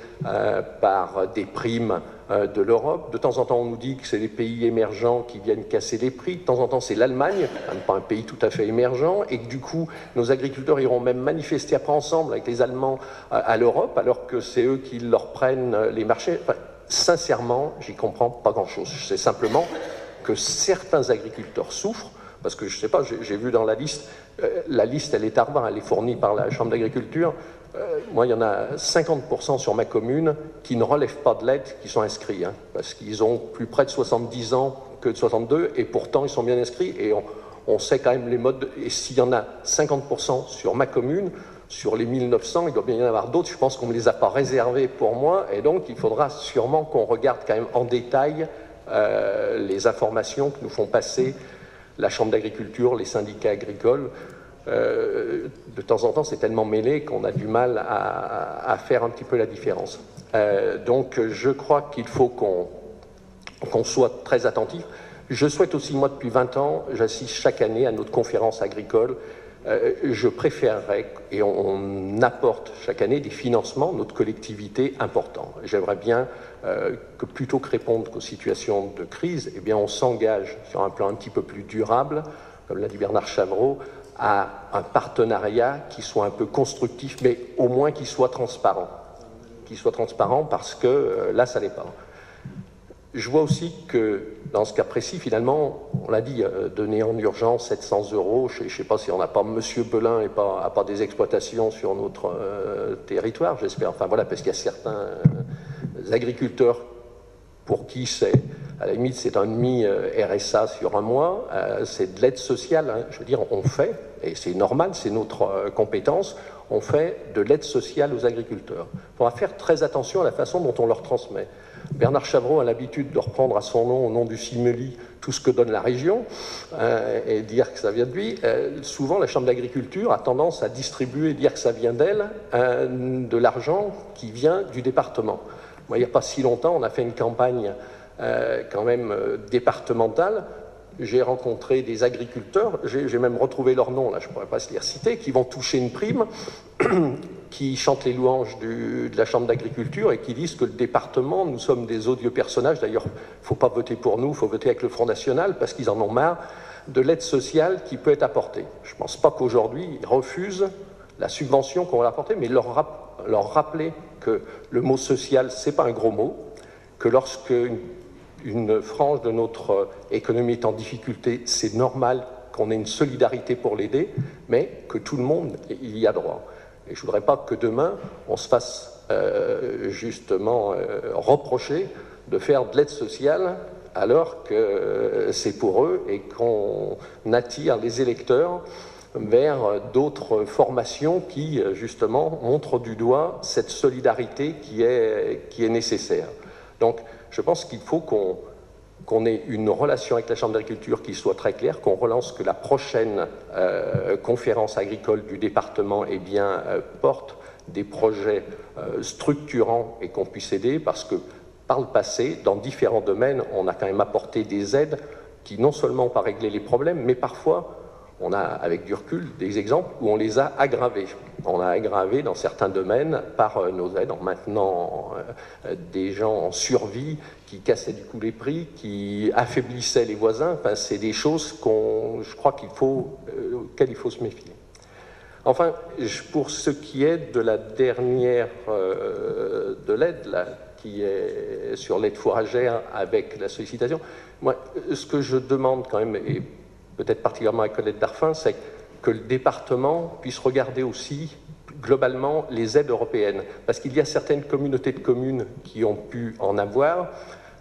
par des primes de l'Europe. De temps en temps, on nous dit que c'est les pays émergents qui viennent casser les prix. De temps en temps, c'est l'Allemagne, pas un pays tout à fait émergent, et que du coup, nos agriculteurs iront même manifester après ensemble avec les Allemands à l'Europe, alors que c'est eux qui leur prennent les marchés. Enfin, sincèrement, j'y comprends pas grand-chose. Je sais simplement que certains agriculteurs souffrent, parce que je sais pas, j'ai vu dans la liste elle est tardivement, elle est fournie par la Chambre d'agriculture. Moi, il y en a 50% sur ma commune qui ne relèvent pas de l'aide, qui sont inscrits, parce qu'ils ont plus près de 70 ans que de 62, et pourtant ils sont bien inscrits, et on sait quand même les modes, et s'il y en a 50% sur ma commune, sur les 1900, il doit bien y en avoir d'autres, je pense qu'on ne me les a pas réservés pour moi, et donc il faudra sûrement qu'on regarde quand même en détail les informations que nous font passer la Chambre d'agriculture, les syndicats agricoles. De temps en temps, c'est tellement mêlé qu'on a du mal à faire un petit peu la différence. Donc, je crois qu'il faut qu'on soit très attentif. Je souhaite aussi, moi, depuis 20 ans, j'assiste chaque année à notre conférence agricole. Je préférerais, et on apporte chaque année des financements, notre collectivité, importants. J'aimerais bien que plutôt que répondre aux situations de crise, eh bien, on s'engage sur un plan un petit peu plus durable, comme l'a dit Bernard Chavreau, à un partenariat qui soit un peu constructif, mais au moins qui soit transparent. Qui soit transparent parce que là, ça n'est pas. Je vois aussi que dans ce cas précis, finalement, on l'a dit, donner en urgence 700 €, je ne sais pas si on n'a pas M. Belin et pas des exploitations sur notre territoire, j'espère. Enfin voilà, parce qu'il y a certains agriculteurs pour qui c'est, à la limite, c'est un demi-RSA sur un mois, c'est de l'aide sociale, je veux dire, on fait, et c'est normal, c'est notre compétence, on fait de l'aide sociale aux agriculteurs. Il faudra faire très attention à la façon dont on leur transmet. Bernard Chavreau a l'habitude de reprendre à son nom, au nom du simili, tout ce que donne la région et dire que ça vient de lui. Souvent, la Chambre d'agriculture a tendance à distribuer, dire que ça vient d'elle, de l'argent qui vient du département. Moi, il n'y a pas si longtemps, on a fait une campagne quand même départementale. J'ai rencontré des agriculteurs, j'ai même retrouvé leur nom, là, je ne pourrais pas se les reciter, qui vont toucher une prime, qui chantent les louanges de la Chambre d'agriculture et qui disent que le département, nous sommes des odieux personnages. D'ailleurs, il ne faut pas voter pour nous, il faut voter avec le Front National parce qu'ils en ont marre de l'aide sociale qui peut être apportée. Je ne pense pas qu'aujourd'hui, ils refusent la subvention qu'on va leur apporter, mais leur rappeler que le mot social, ce n'est pas un gros mot, que lorsque une frange de notre économie est en difficulté, c'est normal qu'on ait une solidarité pour l'aider, mais que tout le monde y a droit. Et je ne voudrais pas que demain, on se fasse justement reprocher de faire de l'aide sociale alors que c'est pour eux et qu'on attire les électeurs vers d'autres formations qui, justement, montrent du doigt cette solidarité qui est nécessaire. Donc, je pense qu'il faut qu'on ait une relation avec la Chambre d'agriculture qui soit très claire, qu'on relance que la prochaine conférence agricole du département porte des projets structurants et qu'on puisse aider, parce que par le passé, dans différents domaines, on a quand même apporté des aides qui non seulement n'ont pas réglé les problèmes, mais parfois on a, avec du recul, des exemples où on les a aggravés. On a aggravé dans certains domaines par nos aides, en maintenant des gens en survie qui cassaient du coup les prix, qui affaiblissaient les voisins. Enfin, c'est des choses je crois auxquelles il faut se méfier. Enfin, pour ce qui est de la dernière de l'aide, là, qui est sur l'aide fourragère avec la sollicitation, moi, ce que je demande quand même, et peut-être particulièrement à Colette Darphin, c'est que le département puisse regarder aussi globalement les aides européennes, parce qu'il y a certaines communautés de communes qui ont pu en avoir.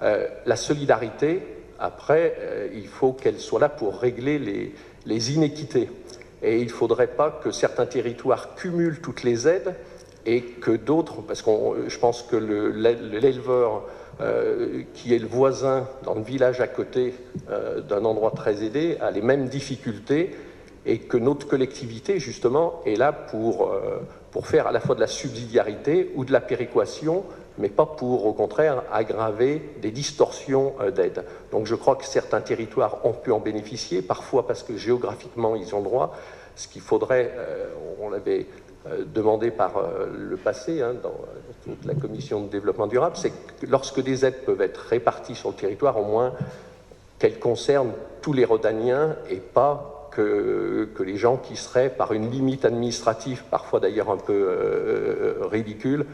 La solidarité, après, il faut qu'elle soit là pour régler les inéquités. Et il ne faudrait pas que certains territoires cumulent toutes les aides et que d'autres, parce que je pense que l'éleveur qui est le voisin dans le village à côté d'un endroit très aidé a les mêmes difficultés, et que notre collectivité, justement, est là pour faire à la fois de la subsidiarité ou de la péréquation, mais pas pour, au contraire, aggraver des distorsions d'aide. Donc je crois que certains territoires ont pu en bénéficier, parfois parce que géographiquement ils ont le droit. Ce qu'il faudrait, on l'avait demandé par le passé, dans toute la commission de développement durable, c'est que lorsque des aides peuvent être réparties sur le territoire, au moins qu'elles concernent tous les Rhodaniens et pas que les gens qui seraient, par une limite administrative, parfois d'ailleurs un peu ridicule,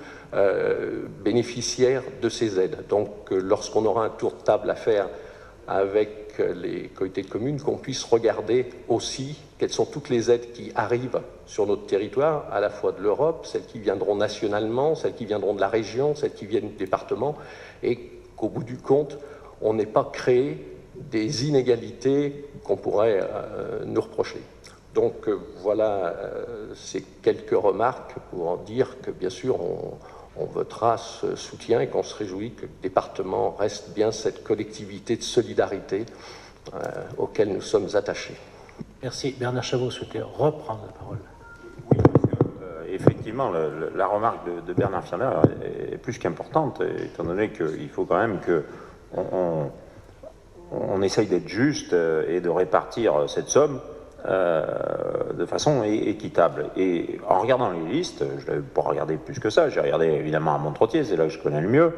bénéficiaires de ces aides. Donc lorsqu'on aura un tour de table à faire avec les comités de communes, qu'on puisse regarder aussi quelles sont toutes les aides qui arrivent sur notre territoire, à la fois de l'Europe, celles qui viendront nationalement, celles qui viendront de la région, celles qui viennent du département, et qu'au bout du compte, on n'ait pas créé des inégalités qu'on pourrait nous reprocher. Donc voilà ces quelques remarques pour en dire que bien sûr on votera ce soutien et qu'on se réjouit que le département reste bien cette collectivité de solidarité auquel nous sommes attachés. Merci. Bernard Chavot souhaitait reprendre la parole. Oui, parce que, effectivement, la remarque de Bernard Fierner est plus qu'importante, étant donné qu'il faut quand même qu'on essaye d'être juste et de répartir cette somme de façon équitable. Et en regardant les listes, je n'avais pas regardé plus que ça, j'ai regardé évidemment à Montretier, c'est là que je connais le mieux,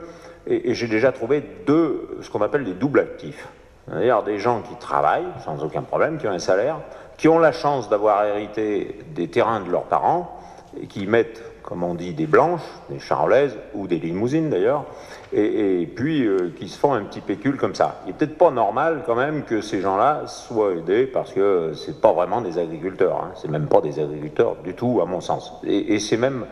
et j'ai déjà trouvé ce qu'on appelle des doubles actifs. C'est-à-dire des gens qui travaillent sans aucun problème, qui ont un salaire, qui ont la chance d'avoir hérité des terrains de leurs parents, et qui mettent, comme on dit, des blanches, des charolaises, ou des limousines d'ailleurs, et puis qui se font un petit pécule comme ça. Il n'est peut-être pas normal quand même que ces gens-là soient aidés, parce que c'est pas vraiment des agriculteurs, c'est même pas des agriculteurs du tout à mon sens. Et c'est même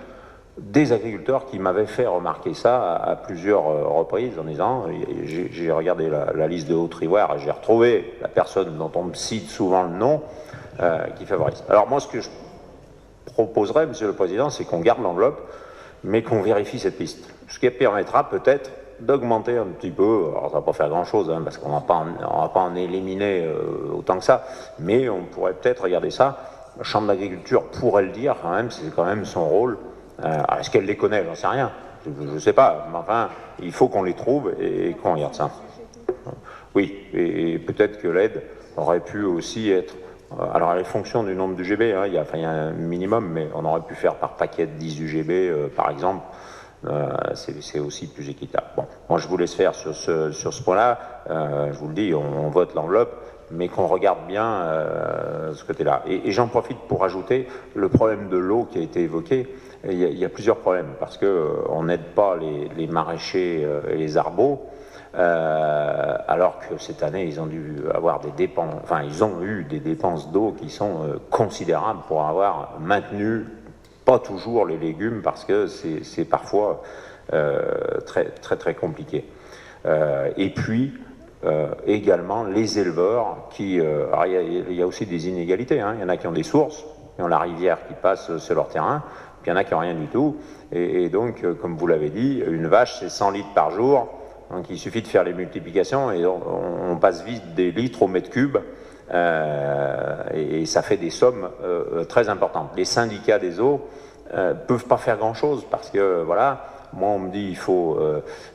des agriculteurs qui m'avaient fait remarquer ça à plusieurs reprises en disant, j'ai regardé la liste de Haute-Ivoire et j'ai retrouvé la personne dont on me cite souvent le nom qui favorise. Alors moi ce que je proposerais, Monsieur le Président, c'est qu'on garde l'enveloppe mais qu'on vérifie cette liste, ce qui permettra peut-être d'augmenter un petit peu, alors ça va pas faire grand chose parce qu'on va pas en éliminer autant que ça, mais on pourrait peut-être regarder ça. La Chambre d'agriculture pourrait le dire quand même, c'est quand même son rôle. Est-ce qu'elle les connaît? J'en sais rien. Je ne sais pas. Mais enfin, il faut qu'on les trouve et qu'on regarde ça. Oui, et peut-être que l'aide aurait pu aussi être... Alors, elle est fonction du nombre d'UGB. Il y a un minimum, mais on aurait pu faire par paquet de 10 UGB, par exemple. C'est aussi plus équitable. Bon, moi, je vous laisse faire sur ce point-là. Je vous le dis, on vote l'enveloppe, mais qu'on regarde bien ce côté-là. Et j'en profite pour ajouter le problème de l'eau qui a été évoqué. Il y a plusieurs problèmes, parce qu'on n'aide pas les maraîchers et les arbaux, alors que cette année, ils ont dû avoir des dépenses, ils ont eu des dépenses d'eau qui sont considérables pour avoir maintenu, pas toujours les légumes, parce que c'est parfois très, très, très compliqué. Et puis, également, les éleveurs qui... alors il y a aussi des inégalités, il y en a qui ont des sources, qui ont la rivière qui passe sur leur terrain, puis il y en a qui n'ont rien du tout, et donc, comme vous l'avez dit, une vache, c'est 100 litres par jour, donc il suffit de faire les multiplications, et on passe vite des litres au mètre cube, et ça fait des sommes très importantes. Les syndicats des eaux peuvent pas faire grand-chose, parce que, voilà, Moi, on me dit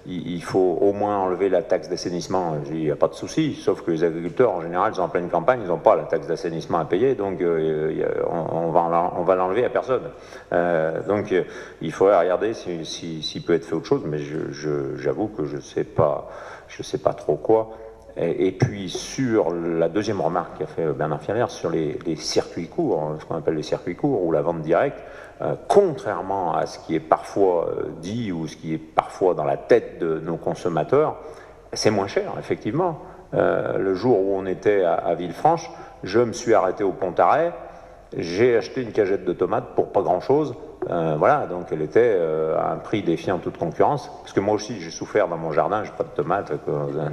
il faut au moins enlever la taxe d'assainissement. Je dis il n'y a pas de souci, sauf que les agriculteurs, en général, sont en pleine campagne, ils n'ont pas la taxe d'assainissement à payer, donc on va l'enlever à personne. Donc il faudrait regarder s'il peut être fait autre chose, mais j'avoue que je sais pas trop quoi. Et puis sur la deuxième remarque qu'a fait Bernard Fialaire sur les circuits courts, ce qu'on appelle les circuits courts ou la vente directe, contrairement à ce qui est parfois dit ou ce qui est parfois dans la tête de nos consommateurs, c'est moins cher, effectivement. Le jour où on était à Villefranche, je me suis arrêté au Pont-Arrêt, j'ai acheté une cagette de tomates pour pas grand-chose. Voilà, donc elle était à un prix défiant toute concurrence. Parce que moi aussi, j'ai souffert dans mon jardin, j'ai pas de tomates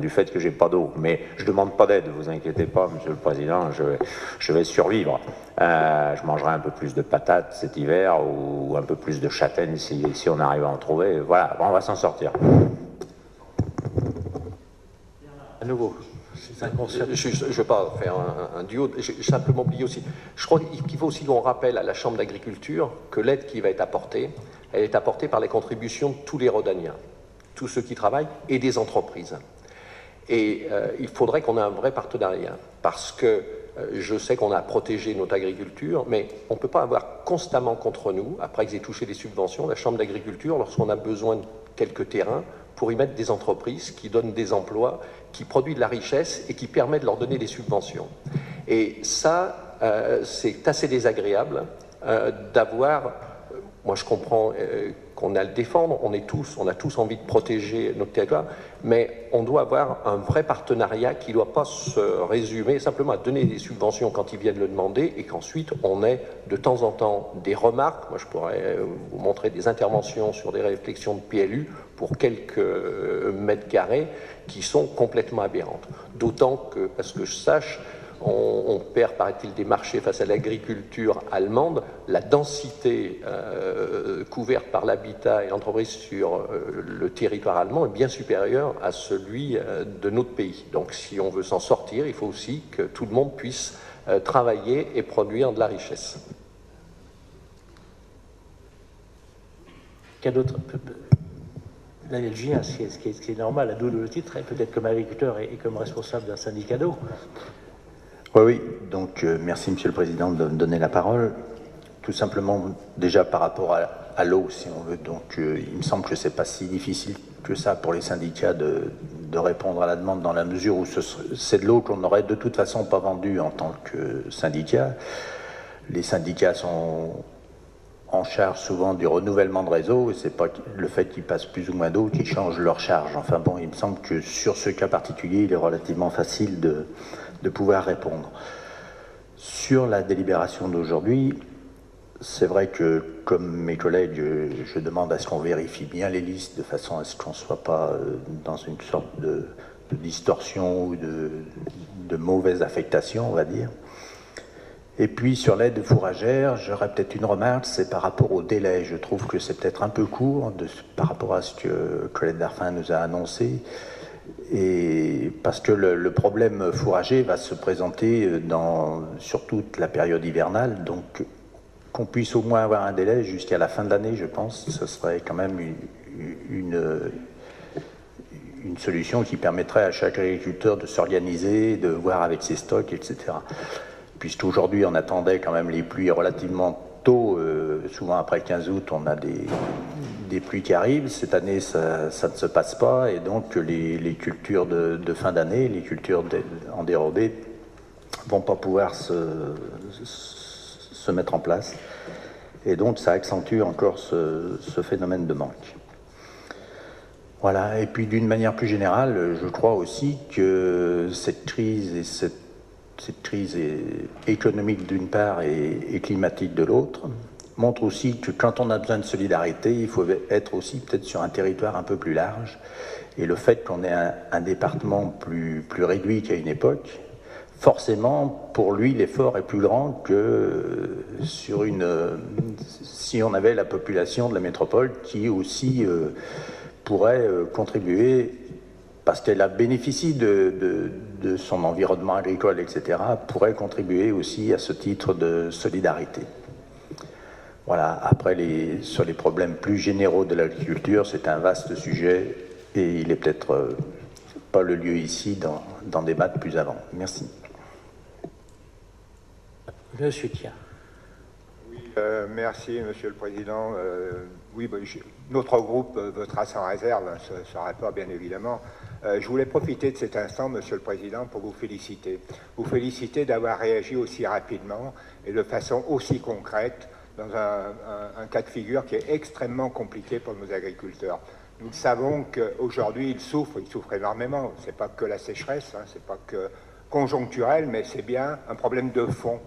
du fait que j'ai pas d'eau. Mais je demande pas d'aide, vous inquiétez pas, Monsieur le Président, je vais survivre. Je mangerai un peu plus de patates cet hiver ou un peu plus de châtaignes si on arrive à en trouver. Voilà, on va s'en sortir. À nouveau. Je ne veux pas faire un duo, j'ai simplement oublié aussi. Je crois qu'il faut aussi qu'on rappelle à la Chambre d'agriculture que l'aide qui va être apportée, elle est apportée par les contributions de tous les Rhodaniens, tous ceux qui travaillent et des entreprises. Et il faudrait qu'on ait un vrai partenariat, parce que je sais qu'on a protégé notre agriculture, mais on ne peut pas avoir constamment contre nous, après qu'ils aient touché des subventions, la Chambre d'agriculture, lorsqu'on a besoin de quelques terrains, pour y mettre des entreprises qui donnent des emplois, qui produisent de la richesse et qui permettent de leur donner des subventions. Et ça, c'est assez désagréable d'avoir... Moi, je comprends qu'on a à le défendre, on a tous envie de protéger notre territoire, mais on doit avoir un vrai partenariat qui ne doit pas se résumer simplement à donner des subventions quand ils viennent le demander et qu'ensuite on ait de temps en temps des remarques. Moi, je pourrais vous montrer des interventions sur des réflexions de PLU pour quelques mètres carrés qui sont complètement aberrantes. D'autant que, parce que je sache, on perd, paraît-il, des marchés face à l'agriculture allemande. La densité couverte par l'habitat et l'entreprise sur le territoire allemand est bien supérieure à celui de notre pays. Donc si on veut s'en sortir, il faut aussi que tout le monde puisse travailler et produire de la richesse. Qu'il y a d'autres... La LG, ce qui est normal, à double titre, peut-être comme agriculteur et comme responsable d'un syndicat d'eau. Oui, donc merci Monsieur le Président de me donner la parole. Tout simplement, déjà par rapport à l'eau, si on veut, donc il me semble que c'est pas si difficile que ça pour les syndicats de répondre à la demande dans la mesure où c'est de l'eau qu'on n'aurait de toute façon pas vendue en tant que syndicat. Les syndicats sont en charge souvent du renouvellement de réseau, et c'est pas le fait qu'ils passent plus ou moins d'eau qui change leur charge. Enfin bon, il me semble que sur ce cas particulier, il est relativement facile de pouvoir répondre. Sur la délibération d'aujourd'hui, c'est vrai que, comme mes collègues, je demande à ce qu'on vérifie bien les listes de façon à ce qu'on ne soit pas dans une sorte de distorsion ou de mauvaise affectation, on va dire. Et puis sur l'aide fourragère, j'aurais peut-être une remarque, c'est par rapport au délai. Je trouve que c'est peut-être un peu court par rapport à ce que Colette Darphin nous a annoncé. Et parce que le problème fourrager va se présenter sur toute la période hivernale, donc qu'on puisse au moins avoir un délai jusqu'à la fin de l'année, je pense, ce serait quand même une solution qui permettrait à chaque agriculteur de s'organiser, de voir avec ses stocks, etc. Puisqu'aujourd'hui on attendait quand même les pluies relativement tôt, souvent après 15 août on a des pluies qui arrivent. Cette année ça ne se passe pas, et donc les cultures de fin d'année, les cultures en dérobée vont pas pouvoir se mettre en place, et donc ça accentue encore ce phénomène de manque. Voilà, et puis d'une manière plus générale, je crois aussi que cette crise et cette crise économique d'une part et climatique de l'autre montre aussi que quand on a besoin de solidarité, il faut être aussi peut-être sur un territoire un peu plus large, et le fait qu'on ait un département plus réduit qu'à une époque, forcément pour lui l'effort est plus grand que si on avait la population de la métropole qui aussi pourrait contribuer, parce qu'elle a bénéficié de son environnement agricole, etc., pourrait contribuer aussi à ce titre de solidarité. Voilà, après, sur les problèmes plus généraux de l'agriculture, c'est un vaste sujet et il est peut-être pas le lieu ici d'en débattre plus avant. Merci. Monsieur Thiens. Oui, merci, Monsieur le Président. Oui, notre groupe votera sans réserve ce rapport, bien évidemment. Je voulais profiter de cet instant, Monsieur le Président, pour vous féliciter. Vous féliciter d'avoir réagi aussi rapidement et de façon aussi concrète dans un cas de figure qui est extrêmement compliqué pour nos agriculteurs. Nous savons qu'aujourd'hui, ils souffrent énormément. Ce n'est pas que la sécheresse, hein, ce n'est pas que conjoncturel, mais c'est bien un problème de fond.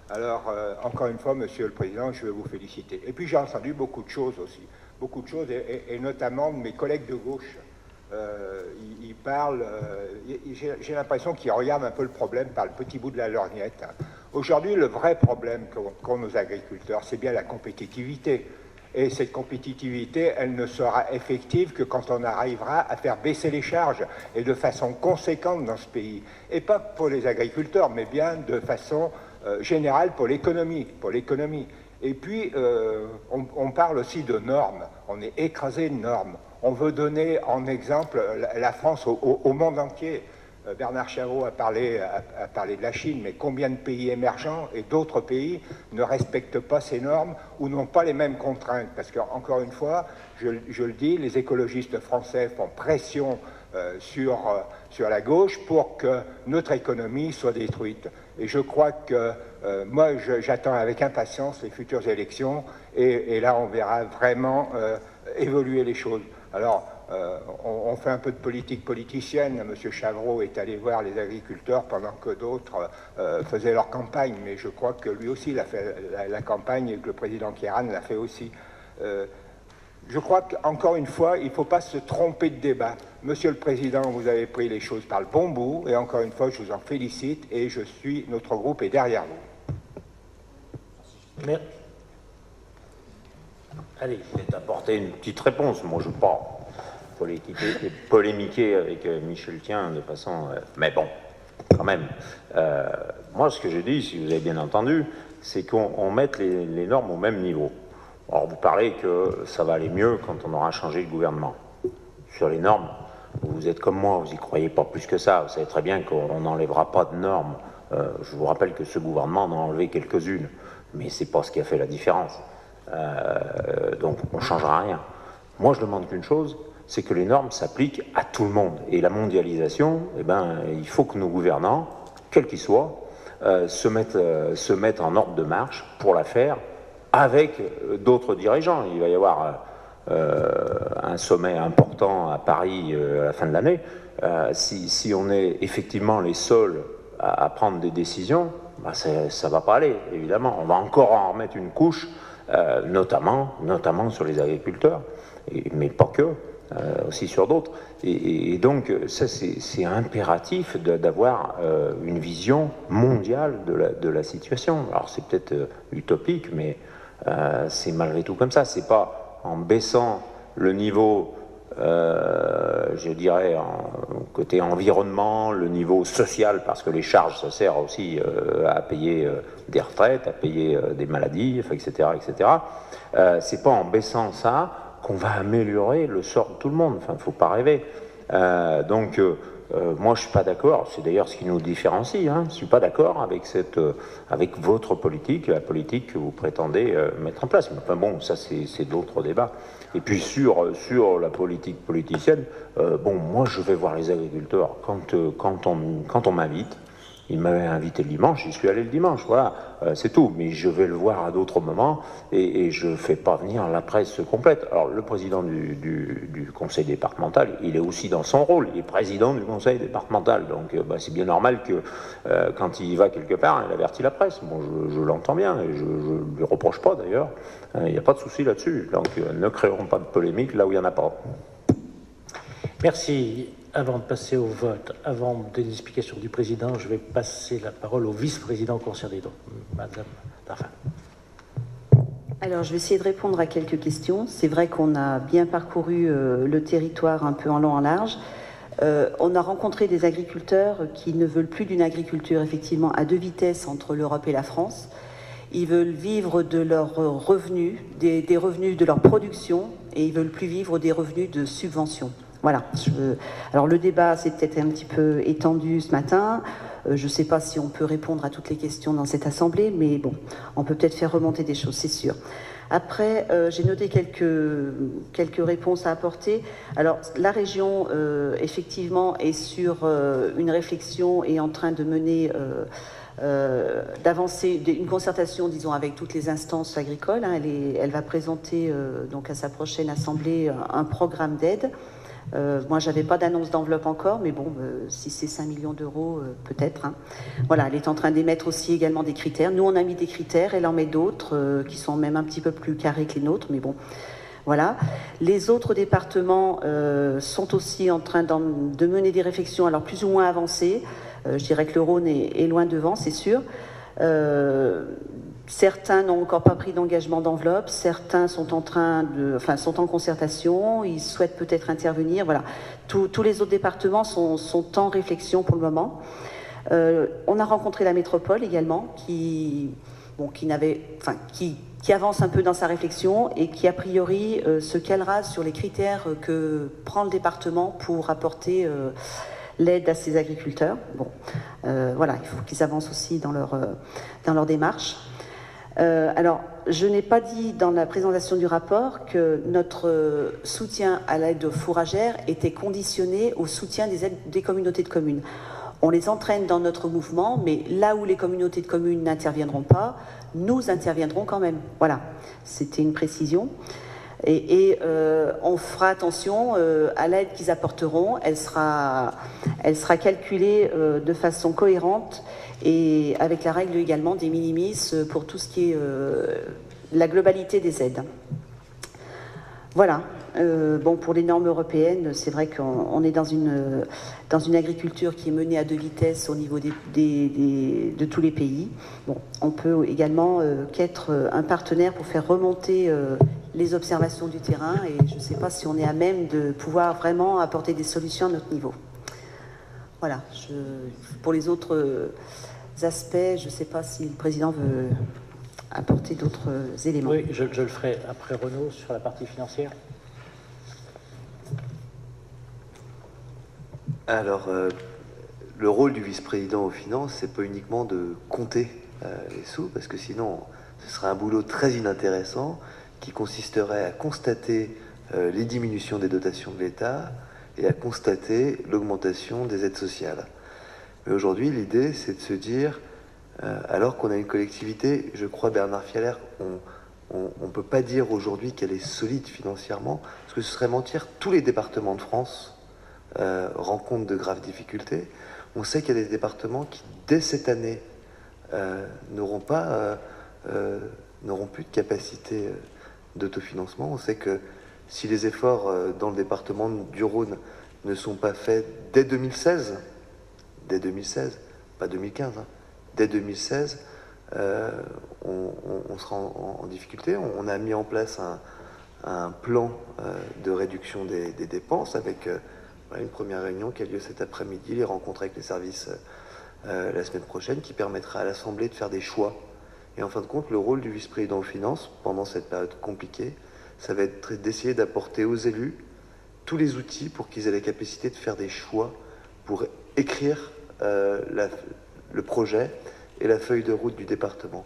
Alors, encore une fois, Monsieur le Président, je veux vous féliciter. Et puis, j'ai entendu beaucoup de choses aussi, beaucoup de choses, et notamment de mes collègues de gauche. Ils parlent, j'ai l'impression qu'ils regardent un peu le problème par le petit bout de la lorgnette. Aujourd'hui, le vrai problème qu'ont nos agriculteurs, c'est bien la compétitivité. Et cette compétitivité, elle ne sera effective que quand on arrivera à faire baisser les charges, et de façon conséquente dans ce pays. Et pas pour les agriculteurs, mais bien de façon générale pour l'économie. Et puis, on parle aussi de normes. On est écrasé de normes. On veut donner en exemple la France au monde entier. Bernard Chavot a parlé de la Chine, mais combien de pays émergents et d'autres pays ne respectent pas ces normes ou n'ont pas les mêmes contraintes? Parce qu'encore une fois, je le dis, les écologistes français font pression sur la gauche pour que notre économie soit détruite. Et je crois que moi, j'attends avec impatience les futures élections et là, on verra vraiment évoluer les choses. Alors, on fait un peu de politique politicienne. M. Chavreau est allé voir les agriculteurs pendant que d'autres faisaient leur campagne, mais je crois que lui aussi il a fait la campagne et que le président Kéran l'a fait aussi. Je crois qu'encore une fois, il ne faut pas se tromper de débat. Monsieur le Président, vous avez pris les choses par le bon bout, et encore une fois, je vous en félicite, et notre groupe est derrière vous. Merci. Allez. Peut-être apporter une petite réponse. Moi, je ne veux pas polémiquer avec Michel Thiens de façon... mais bon, quand même. Moi, ce que j'ai dit, si vous avez bien entendu, c'est qu'on mette les normes au même niveau. Alors, vous parlez que ça va aller mieux quand on aura changé le gouvernement. Sur les normes, vous êtes comme moi, vous n'y croyez pas plus que ça. Vous savez très bien qu'on n'enlèvera pas de normes. Je vous rappelle que ce gouvernement en a enlevé quelques-unes, mais c'est pas ce qui a fait la différence. Donc, on ne changera rien. Moi, je demande qu'une chose, c'est que les normes s'appliquent à tout le monde. Et la mondialisation, eh ben, il faut que nos gouvernants, quels qu'ils soient, se mettent en ordre de marche pour la faire avec d'autres dirigeants. Il va y avoir un sommet important à Paris à la fin de l'année. Si on est effectivement les seuls à prendre des décisions, bah ça ne va pas aller, évidemment. On va encore en remettre une couche, notamment sur les agriculteurs, mais pas que, aussi sur d'autres. Et donc, ça, c'est impératif d'avoir une vision mondiale de la situation. Alors, c'est peut-être utopique, mais c'est malgré tout comme ça. C'est pas en baissant le niveau, je dirais, côté environnement, le niveau social, parce que les charges, ça sert aussi à payer des retraites, à payer des maladies, etc., etc. C'est pas en baissant ça qu'on va améliorer le sort de tout le monde. Enfin, il ne faut pas rêver. Moi, je ne suis pas d'accord. C'est d'ailleurs ce qui nous différencie. Hein. Je ne suis pas d'accord avec votre politique, la politique que vous prétendez mettre en place. Mais enfin bon, ça, c'est d'autres débats. Et puis sur la politique politicienne, moi, je vais voir les agriculteurs quand on m'invite. Il m'avait invité le dimanche, j'y suis allé le dimanche, voilà, c'est tout. Mais je vais le voir à d'autres moments et je ne fais pas venir la presse complète. Alors, le président du conseil départemental, il est aussi dans son rôle, il est président du conseil départemental. Donc, c'est bien normal que quand il va quelque part, il avertit la presse. Bon, je l'entends bien et je ne lui reproche pas d'ailleurs. Il n'y a pas de souci là-dessus. Donc, ne créerons pas de polémique là où il n'y en a pas. Merci. Avant de passer au vote, avant des explications du président, je vais passer la parole au vice-président concerné, donc Madame Darfin. Alors, je vais essayer de répondre à quelques questions. C'est vrai qu'on a bien parcouru le territoire un peu en long, en large. On a rencontré des agriculteurs qui ne veulent plus d'une agriculture, effectivement, à deux vitesses entre l'Europe et la France. Ils veulent vivre de leurs revenus, des revenus de leur production, et ils veulent plus vivre des revenus de subvention. Voilà. Alors le débat s'est peut-être un petit peu étendu ce matin. Je ne sais pas si on peut répondre à toutes les questions dans cette assemblée, mais bon, on peut peut-être faire remonter des choses, c'est sûr. Après, j'ai noté quelques réponses à apporter. Alors, la région, effectivement, est sur une réflexion et en train de mener, d'avancer une concertation, disons, avec toutes les instances agricoles. Hein. Elle va présenter donc à sa prochaine assemblée un programme d'aide. Moi, j'avais pas d'annonce d'enveloppe encore, mais bon, si c'est 5 millions d'euros, peut-être. Hein. Voilà, elle est en train d'émettre aussi également des critères. Nous, on a mis des critères, elle en met d'autres qui sont même un petit peu plus carrés que les nôtres, mais bon, voilà. Les autres départements sont aussi en train de mener des réflexions, alors plus ou moins avancées. Je dirais que le Rhône est loin devant, c'est sûr. Certains n'ont encore pas pris d'engagement d'enveloppe, certains sont sont en concertation, ils souhaitent peut-être intervenir. Voilà, tous les autres départements sont en réflexion pour le moment. On a rencontré la métropole également, qui avance un peu dans sa réflexion et qui a priori se calera sur les critères que prend le département pour apporter l'aide à ses agriculteurs. Bon, voilà, il faut qu'ils avancent aussi dans leur démarche. Alors, je n'ai pas dit dans la présentation du rapport que notre soutien à l'aide fourragère était conditionné au soutien des aides des communautés de communes. On les entraîne dans notre mouvement, mais là où les communautés de communes n'interviendront pas, nous interviendrons quand même. Voilà, c'était une précision. Et on fera attention à l'aide qu'ils apporteront. Elle sera calculée de façon cohérente et avec la règle également des minimis pour tout ce qui est la globalité des aides. Voilà. Bon, pour les normes européennes, c'est vrai qu'on est dans une agriculture qui est menée à 2 vitesses au niveau de tous les pays. Bon, on peut également qu'être un partenaire pour faire remonter les observations du terrain et je ne sais pas si on est à même de pouvoir vraiment apporter des solutions à notre niveau. Voilà. Pour les autres aspects, je ne sais pas si le président veut apporter d'autres éléments. Oui, je le ferai après Renaud sur la partie financière. Alors, le rôle du vice-président aux finances, c'est pas uniquement de compter les sous, parce que sinon, ce serait un boulot très inintéressant qui consisterait à constater les diminutions des dotations de l'État et à constater l'augmentation des aides sociales. Mais aujourd'hui, l'idée, c'est de se dire, alors qu'on a une collectivité, je crois, Bernard Fialaire, on ne peut pas dire aujourd'hui qu'elle est solide financièrement, parce que ce serait mentir. Tous les départements de France rencontrent de graves difficultés. On sait qu'il y a des départements qui, dès cette année, n'auront plus de capacité d'autofinancement. On sait que si les efforts dans le département du Rhône ne sont pas faits dès 2016, pas 2015, hein, dès 2016, on sera en difficulté. On a mis en place un plan de réduction des dépenses avec une première réunion qui a lieu cet après-midi, les rencontres avec les services la semaine prochaine, qui permettra à l'Assemblée de faire des choix. Et en fin de compte, le rôle du vice-président aux finances, pendant cette période compliquée, ça va être d'essayer d'apporter aux élus tous les outils pour qu'ils aient la capacité de faire des choix, pour écrire le projet et la feuille de route du département.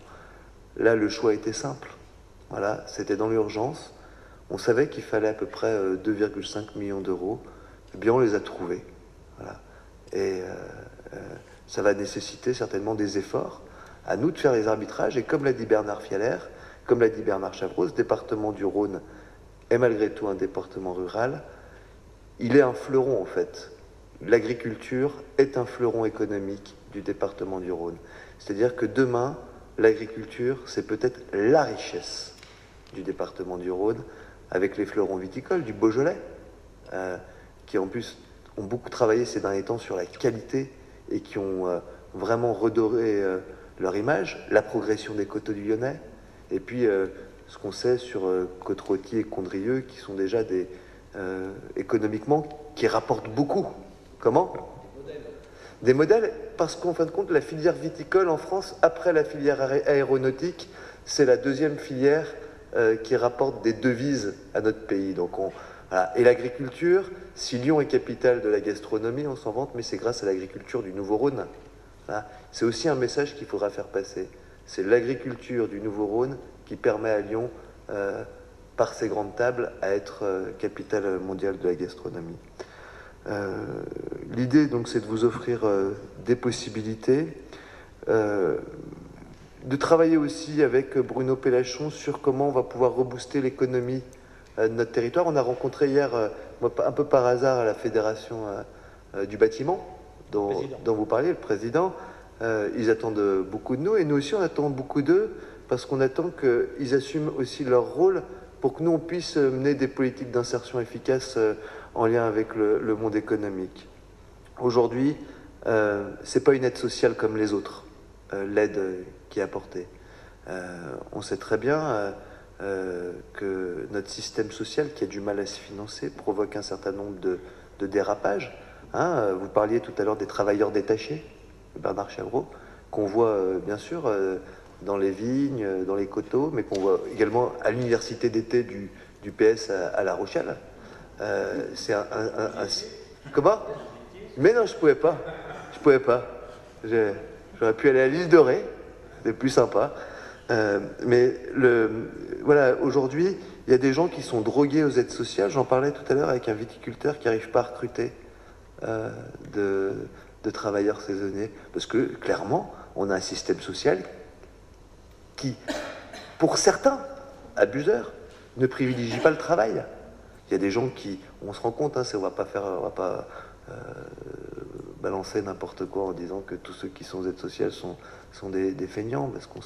Là, le choix était simple. Voilà, c'était dans l'urgence. On savait qu'il fallait à peu près 2,5 millions d'euros. Eh bien, on les a trouvés. Voilà. Et ça va nécessiter certainement des efforts. À nous de faire les arbitrages. Et comme l'a dit Bernard Fialaire, comme l'a dit Bernard Chavreau, ce département du Rhône est malgré tout un département rural. Il est un fleuron, en fait. L'agriculture est un fleuron économique du département du Rhône. C'est-à-dire que demain, l'agriculture, c'est peut-être la richesse du département du Rhône, avec les fleurons viticoles du Beaujolais, qui en plus ont beaucoup travaillé ces derniers temps sur la qualité et qui ont vraiment redoré leur image, la progression des coteaux du Lyonnais, et puis ce qu'on sait sur Côte-Rôtie et Condrieu, qui sont déjà des économiquement, qui rapportent beaucoup. Comment ? Des modèles parce qu'en fin de compte, la filière viticole en France, après la filière aéronautique, c'est la deuxième filière qui rapporte des devises à notre pays. Donc voilà. Et l'agriculture, si Lyon est capitale de la gastronomie, on s'en vante, mais c'est grâce à l'agriculture du Nouveau-Rhône. Voilà. C'est aussi un message qu'il faudra faire passer. C'est l'agriculture du Nouveau-Rhône qui permet à Lyon, par ses grandes tables, à être capitale mondiale de la gastronomie. L'idée, donc, c'est de vous offrir des possibilités, de travailler aussi avec Bruno Pellachon sur comment on va pouvoir rebooster l'économie de notre territoire. On a rencontré hier, un peu par hasard, à la Fédération du bâtiment, dont vous parliez, le président. Ils attendent beaucoup de nous, et nous aussi on attend beaucoup d'eux, parce qu'on attend qu'ils assument aussi leur rôle pour que nous on puisse mener des politiques d'insertion efficaces en lien avec le monde économique. Aujourd'hui, c'est pas une aide sociale comme les autres, l'aide qui est apportée. On sait très bien que notre système social, qui a du mal à se financer, provoque un certain nombre de dérapages. Vous parliez tout à l'heure des travailleurs détachés, Bernard Chavreau, qu'on voit bien sûr dans les vignes, dans les coteaux, mais qu'on voit également à l'université d'été du PS à La Rochelle. C'est Comment? Mais non, je pouvais pas. J'aurais pu aller à l'île de Ré, c'était plus sympa. Mais voilà, aujourd'hui, il y a des gens qui sont drogués aux aides sociales. J'en parlais tout à l'heure avec un viticulteur qui n'arrive pas à recruter de travailleurs saisonniers. Parce que, clairement, on a un système social qui, pour certains abuseurs, ne privilégie pas le travail. Il y a des gens qui, on se rend compte, on va pas balancer n'importe quoi en disant que tous ceux qui sont aux aides sociales sont des feignants, parce qu'on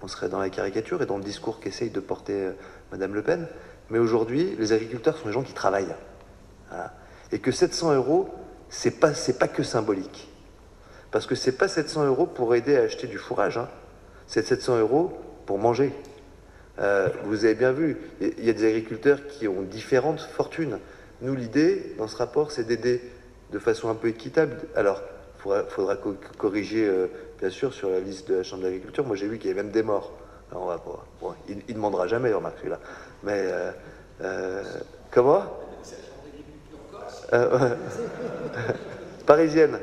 serait dans la caricature et dans le discours qu'essaye de porter Madame Le Pen. Mais aujourd'hui, les agriculteurs sont des gens qui travaillent. Voilà. Et que 700 €, c'est pas que symbolique. Parce que c'est pas 700 € pour aider à acheter du fourrage. C'est 700 € pour manger. Vous avez bien vu, il y a des agriculteurs qui ont différentes fortunes. Nous, l'idée, dans ce rapport, c'est d'aider de façon un peu équitable. Alors, il faudra corriger, bien sûr, sur la liste de la Chambre d'agriculture. Moi, j'ai vu qu'il y avait même des morts. Alors, on va pas, bon, il ne demandera jamais, remarque, celui-là. Mais, comment parisienne.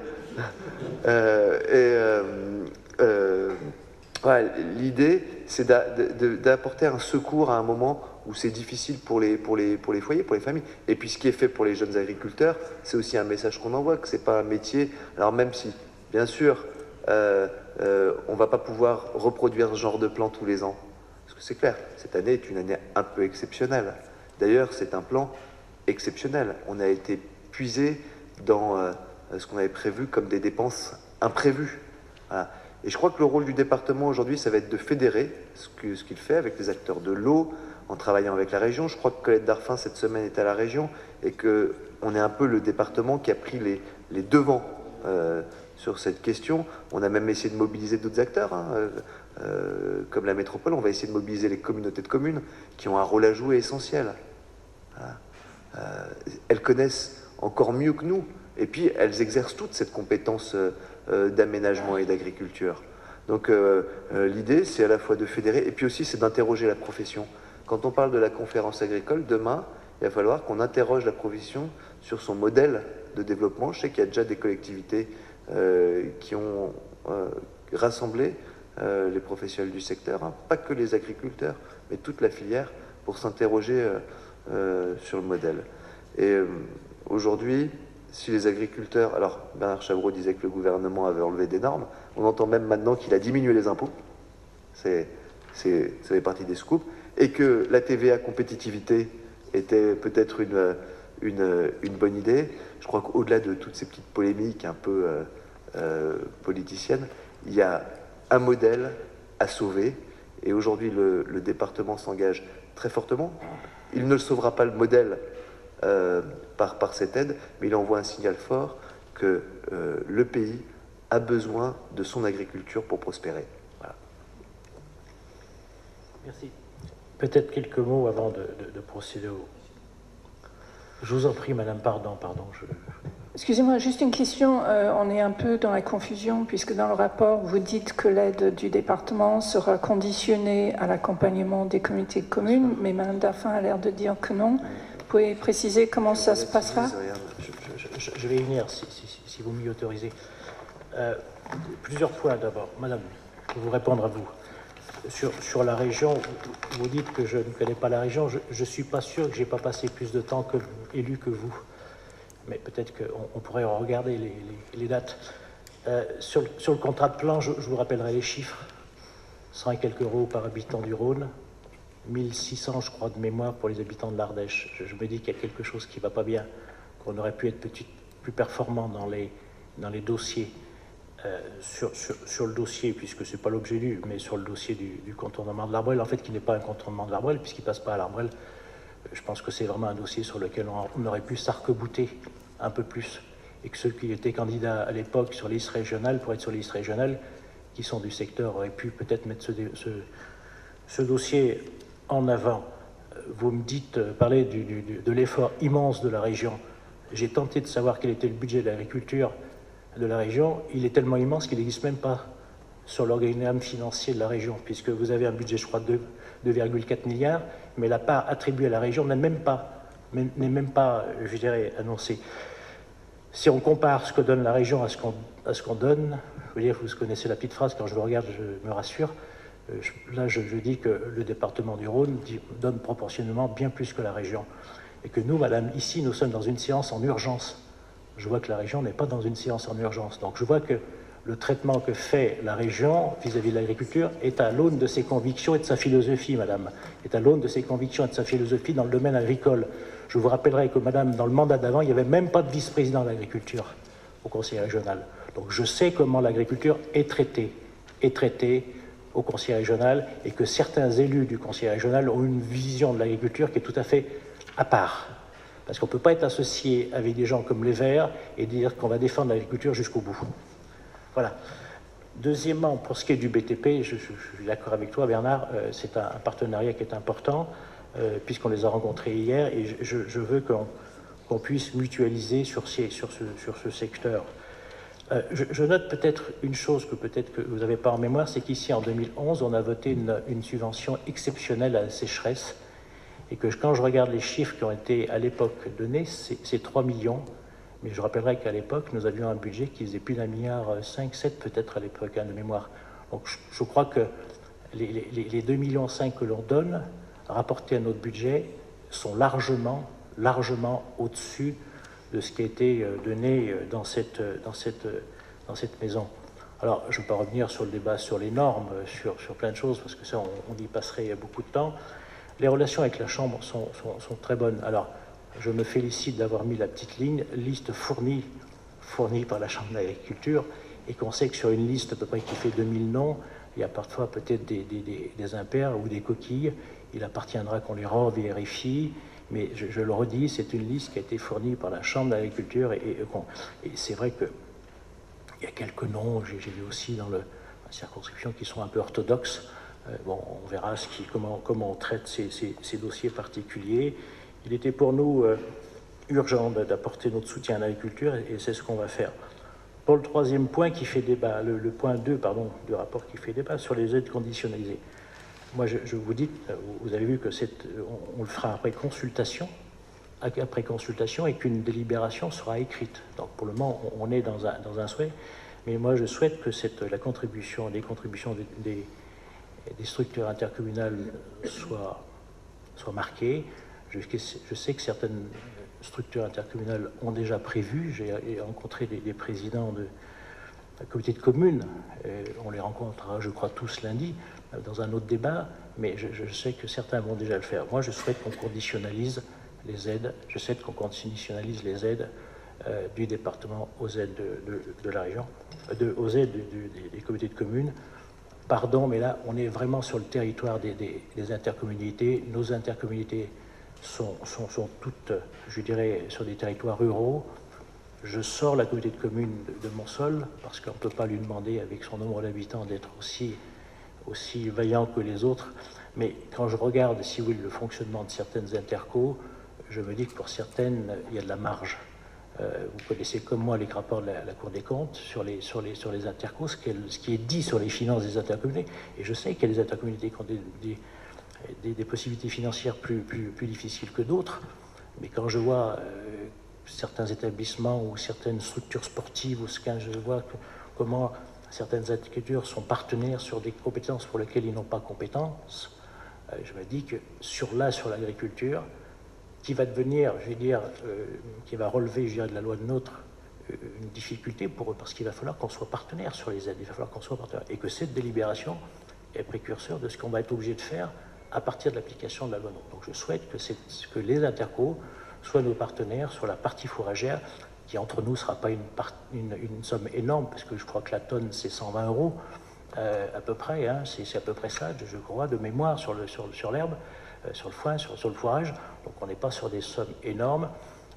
Voilà, l'idée, c'est d'apporter un secours à un moment où c'est difficile pour les foyers, pour les familles. Et puis ce qui est fait pour les jeunes agriculteurs, c'est aussi un message qu'on envoie, que c'est pas un métier. Alors même si, bien sûr, on va pas pouvoir reproduire ce genre de plan tous les ans, parce que c'est clair, cette année est une année un peu exceptionnelle. D'ailleurs, c'est un plan exceptionnel. On a été puisé dans ce qu'on avait prévu comme des dépenses imprévues. Voilà. Et je crois que le rôle du département aujourd'hui, ça va être de fédérer ce qu'il fait avec les acteurs de l'eau, en travaillant avec la région. Je crois que Colette Darphin, cette semaine, est à la région, et qu'on est un peu le département qui a pris les devants sur cette question. On a même essayé de mobiliser d'autres acteurs, comme la métropole. On va essayer de mobiliser les communautés de communes qui ont un rôle à jouer essentiel. Voilà. Elles connaissent encore mieux que nous, et puis elles exercent toute cette compétence d'aménagement et d'agriculture. Donc l'idée, c'est à la fois de fédérer, et puis aussi c'est d'interroger la profession. Quand on parle de la conférence agricole, demain, il va falloir qu'on interroge la profession sur son modèle de développement. Je sais qu'il y a déjà des collectivités qui ont rassemblé les professionnels du secteur, pas que les agriculteurs, mais toute la filière, pour s'interroger sur le modèle. Et aujourd'hui, si les agriculteurs... Alors, Bernard Chavreau disait que le gouvernement avait enlevé des normes. On entend même maintenant qu'il a diminué les impôts. Ça fait partie des scoops. Et que la TVA compétitivité était peut-être une bonne idée. Je crois qu'au-delà de toutes ces petites polémiques un peu politiciennes, il y a un modèle à sauver. Et aujourd'hui, le département s'engage très fortement. Il ne sauvera pas le modèle par cette aide, mais il envoie un signal fort que le pays a besoin de son agriculture pour prospérer. Voilà. Merci. Peut-être quelques mots avant de procéder Je vous en prie, madame, pardon. Excusez-moi, juste une question. On est un peu dans la confusion, puisque dans le rapport, vous dites que l'aide du département sera conditionnée à l'accompagnement des communautés de communes, mais Mme Daffin a l'air de dire que non. Vous pouvez préciser comment ça se passera? Je vais y venir, si vous m'y autorisez. Plusieurs points d'abord. Madame, pour vous répondre à vous. Sur la région, vous dites que je ne connais pas la région. Je ne suis pas sûr que je n'ai pas passé plus de temps élu que vous. Mais peut-être qu'on pourrait regarder les dates. Sur le contrat de plan, je vous rappellerai les chiffres. 100 et quelques euros par habitant du Rhône, 1600, je crois, de mémoire pour les habitants de l'Ardèche. Je me dis qu'il y a quelque chose qui ne va pas bien, qu'on aurait pu être plus performant dans les dossiers. Sur le dossier, puisque ce n'est pas l'objet du, mais sur le dossier du contournement de l'Arbrel, en fait, qui n'est pas un contournement de l'Arbrel, puisqu'il ne passe pas à l'Arbrel, je pense que c'est vraiment un dossier sur lequel on aurait pu s'arc-bouter un peu plus, et que ceux qui étaient candidats à l'époque sur liste régionale, pour être sur liste régionale, qui sont du secteur, auraient pu peut-être mettre ce dossier en avant. Vous me dites, parler de l'effort immense de la région. J'ai tenté de savoir quel était le budget de l'agriculture de la région. Il est tellement immense qu'il n'existe même pas sur l'organigramme financier de la région, puisque vous avez un budget, je crois, de 2,4 milliards, mais la part attribuée à la région n'est même pas, je dirais, annoncée. Si on compare ce que donne la région à ce qu'on donne, vous connaissez la petite phrase, quand je le regarde, je me rassure. Là, je dis que le département du Rhône donne proportionnellement bien plus que la région. Et que nous, madame, ici, nous sommes dans une séance en urgence. Je vois que la région n'est pas dans une séance en urgence. Donc je vois que le traitement que fait la région vis-à-vis de l'agriculture est à l'aune de ses convictions et de sa philosophie, madame. Est à l'aune de ses convictions et de sa philosophie dans le domaine agricole. Je vous rappellerai que, madame, dans le mandat d'avant, il n'y avait même pas de vice-président de l'agriculture au conseil régional. Donc je sais comment l'agriculture est traitée au conseil régional, et que certains élus du conseil régional ont une vision de l'agriculture qui est tout à fait à part. Parce qu'on ne peut pas être associé avec des gens comme les Verts et dire qu'on va défendre l'agriculture jusqu'au bout. Voilà. Deuxièmement, pour ce qui est du BTP, je suis d'accord avec toi, Bernard, c'est un partenariat qui est important, puisqu'on les a rencontrés hier, et je veux qu'on puisse mutualiser sur ce secteur. Je note peut-être une chose que peut-être que vous n'avez pas en mémoire, c'est qu'ici, en 2011, on a voté une subvention exceptionnelle à la sécheresse, et que quand je regarde les chiffres qui ont été à l'époque donnés, c'est 3 millions. Mais je rappellerai qu'à l'époque, nous avions un budget qui faisait plus d'1,5 milliard, 7 peut-être à l'époque, de mémoire. Donc je crois que les 2,5 millions que l'on donne, rapportés à notre budget, sont largement au-dessus de ce qui a été donné dans cette maison. Alors, je ne vais pas revenir sur le débat sur les normes, sur plein de choses, parce que ça, on y passerait beaucoup de temps. Les relations avec la Chambre sont très bonnes. Alors, je me félicite d'avoir mis la petite liste fournie par la Chambre d'agriculture, et qu'on sait que sur une liste à peu près qui fait 2000 noms, il y a parfois peut-être des impairs ou des coquilles. Il appartiendra qu'on les revérifie, mais je le redis, c'est une liste qui a été fournie par la Chambre d'agriculture, et c'est vrai qu'il y a quelques noms, j'ai vu aussi dans la circonscription, qui sont un peu orthodoxes. Bon, on verra comment on traite ces dossiers particuliers. Il était pour nous urgent d'apporter notre soutien à l'agriculture, et c'est ce qu'on va faire. Pour le troisième point qui fait débat, le point 2, pardon, du rapport qui fait débat sur les aides conditionnalisées. Moi, je vous dis, vous avez vu que on le fera après consultation, et qu'une délibération sera écrite. Donc pour le moment, on est dans un souhait, mais moi je souhaite que les contributions des structures intercommunales soient marquées. Je sais que certaines structures intercommunales ont déjà prévu. J'ai rencontré des présidents de comités de communes. On les rencontrera, je crois, tous lundi, dans un autre débat, mais je sais que certains vont déjà le faire. Moi, je souhaite qu'on conditionnalise les aides. Je souhaite qu'on conditionnalise les aides du département aux aides de la région, aux aides des comités de communes. Pardon, mais là, on est vraiment sur le territoire des intercommunalités. Nos intercommunalités sont toutes, je dirais, sur des territoires ruraux. Je sors la communauté de communes de Montsol, parce qu'on ne peut pas lui demander, avec son nombre d'habitants, d'être aussi vaillant que les autres. Mais quand je regarde, si vous voulez, le fonctionnement de certaines intercos, je me dis que pour certaines, il y a de la marge. Vous connaissez comme moi les rapports de la Cour des comptes sur les intercos, ce qui est dit sur les finances des intercommunalités. Et je sais qu'il y a des intercommunalités qui ont des possibilités financières plus difficiles que d'autres. Mais quand je vois certains établissements ou certaines structures sportives, ou quand je vois comment certaines agricultures sont partenaires sur des compétences pour lesquelles ils n'ont pas compétence, je me dis que sur l'agriculture, qui va devenir, je vais dire, qui va relever, je dirais, de la loi de notre une difficulté parce qu'il va falloir qu'on soit partenaire sur les aides, il va falloir qu'on soit partenaire, et que cette délibération est précurseur de ce qu'on va être obligé de faire à partir de l'application de la loi NOTRe. Donc je souhaite que les intercos soient nos partenaires sur la partie fourragère, qui entre nous ne sera pas une somme énorme, parce que je crois que la tonne c'est 120 € à peu près, hein, c'est à peu près ça, je crois, de mémoire sur l'herbe, sur le foin, sur le fourrage. Donc on n'est pas sur des sommes énormes,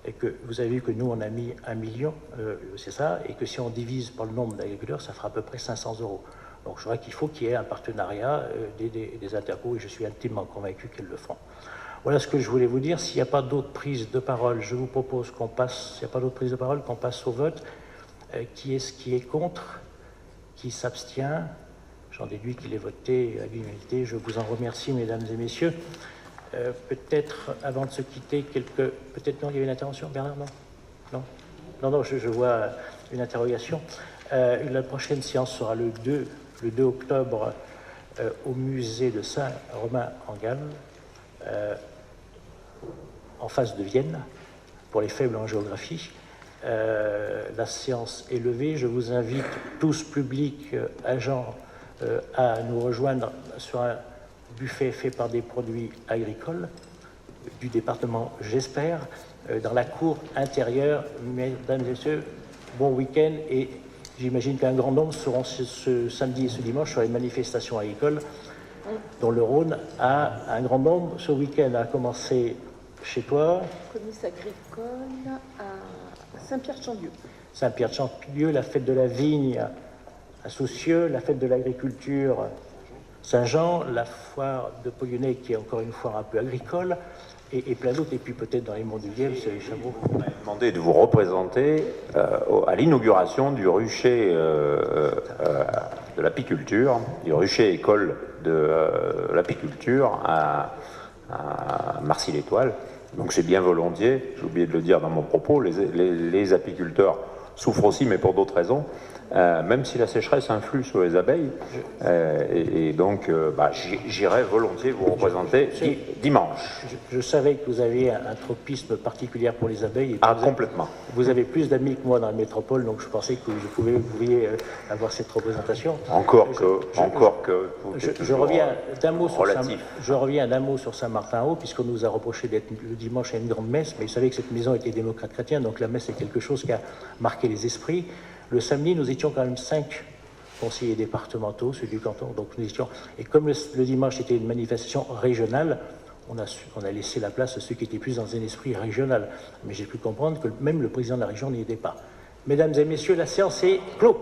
et que vous avez vu que nous on a mis 1 million, c'est ça, et que si on divise par le nombre d'agriculteurs, ça fera à peu près 500 €. Donc je crois qu'il faut qu'il y ait un partenariat des intercos, et je suis intimement convaincu qu'elles le feront. Voilà ce que je voulais vous dire. S'il n'y a pas d'autres prises de parole, je vous propose qu'on passe, s'il n'y a pas d'autres prises de parole, qu'on passe au vote. Qui est contre? Qui s'abstient? J'en déduis qu'il est voté à l'unanimité. Je vous en remercie, mesdames et messieurs. Peut-être, avant de se quitter, peut-être non, il y a une intervention, Bernard, non? Non, je vois une interrogation. La prochaine séance sera le 2 octobre au musée de Saint-Romain-en-Galles, en face de Vienne, pour les faibles en géographie. La séance est levée. Je vous invite tous, publics, agents, à nous rejoindre sur un buffet fait par des produits agricoles du département, j'espère, dans la cour intérieure. Mesdames et messieurs, bon week-end, et j'imagine qu'un grand nombre seront ce samedi et ce dimanche sur les manifestations agricoles, dont le Rhône a un grand nombre ce week-end, a commencé chez toi. Comice agricole à Saint-Pierre-de-Chandieu. Saint-Pierre-de-Chandieu, la fête de la vigne à Soucieux, la fête de l'agriculture Saint-Jean, la foire de Polyonnais qui est encore une foire un peu agricole, et plein d'autres, et puis peut-être dans les monts du Lièvre, c'est les chameaux. On m'a demandé de vous représenter à l'inauguration du rucher de l'apiculture, du rucher école de l'apiculture à Marcy-l'Étoile. Donc c'est bien volontiers, j'ai oublié de le dire dans mon propos, les apiculteurs souffrent aussi, mais pour d'autres raisons, même si la sécheresse influe sur les abeilles. Et donc, j'irai volontiers vous représenter dimanche. Je savais que vous aviez un tropisme particulier pour les abeilles. Et complètement. Vous avez plus d'amis que moi dans la métropole, donc je pensais que vous pouviez avoir cette représentation. Je reviens d'un mot sur Saint-Martin-Haut, puisqu'on nous a reproché d'être le dimanche à une grande messe, mais vous savez que cette maison était démocrate chrétienne, donc la messe est quelque chose qui a marqué les esprits. Le samedi, nous étions quand même 5 conseillers départementaux, ceux du canton, donc nous étions, et comme le dimanche était une manifestation régionale, on a laissé la place à ceux qui étaient plus dans un esprit régional. Mais j'ai pu comprendre que même le président de la région n'y était pas. Mesdames et messieurs, la séance est close.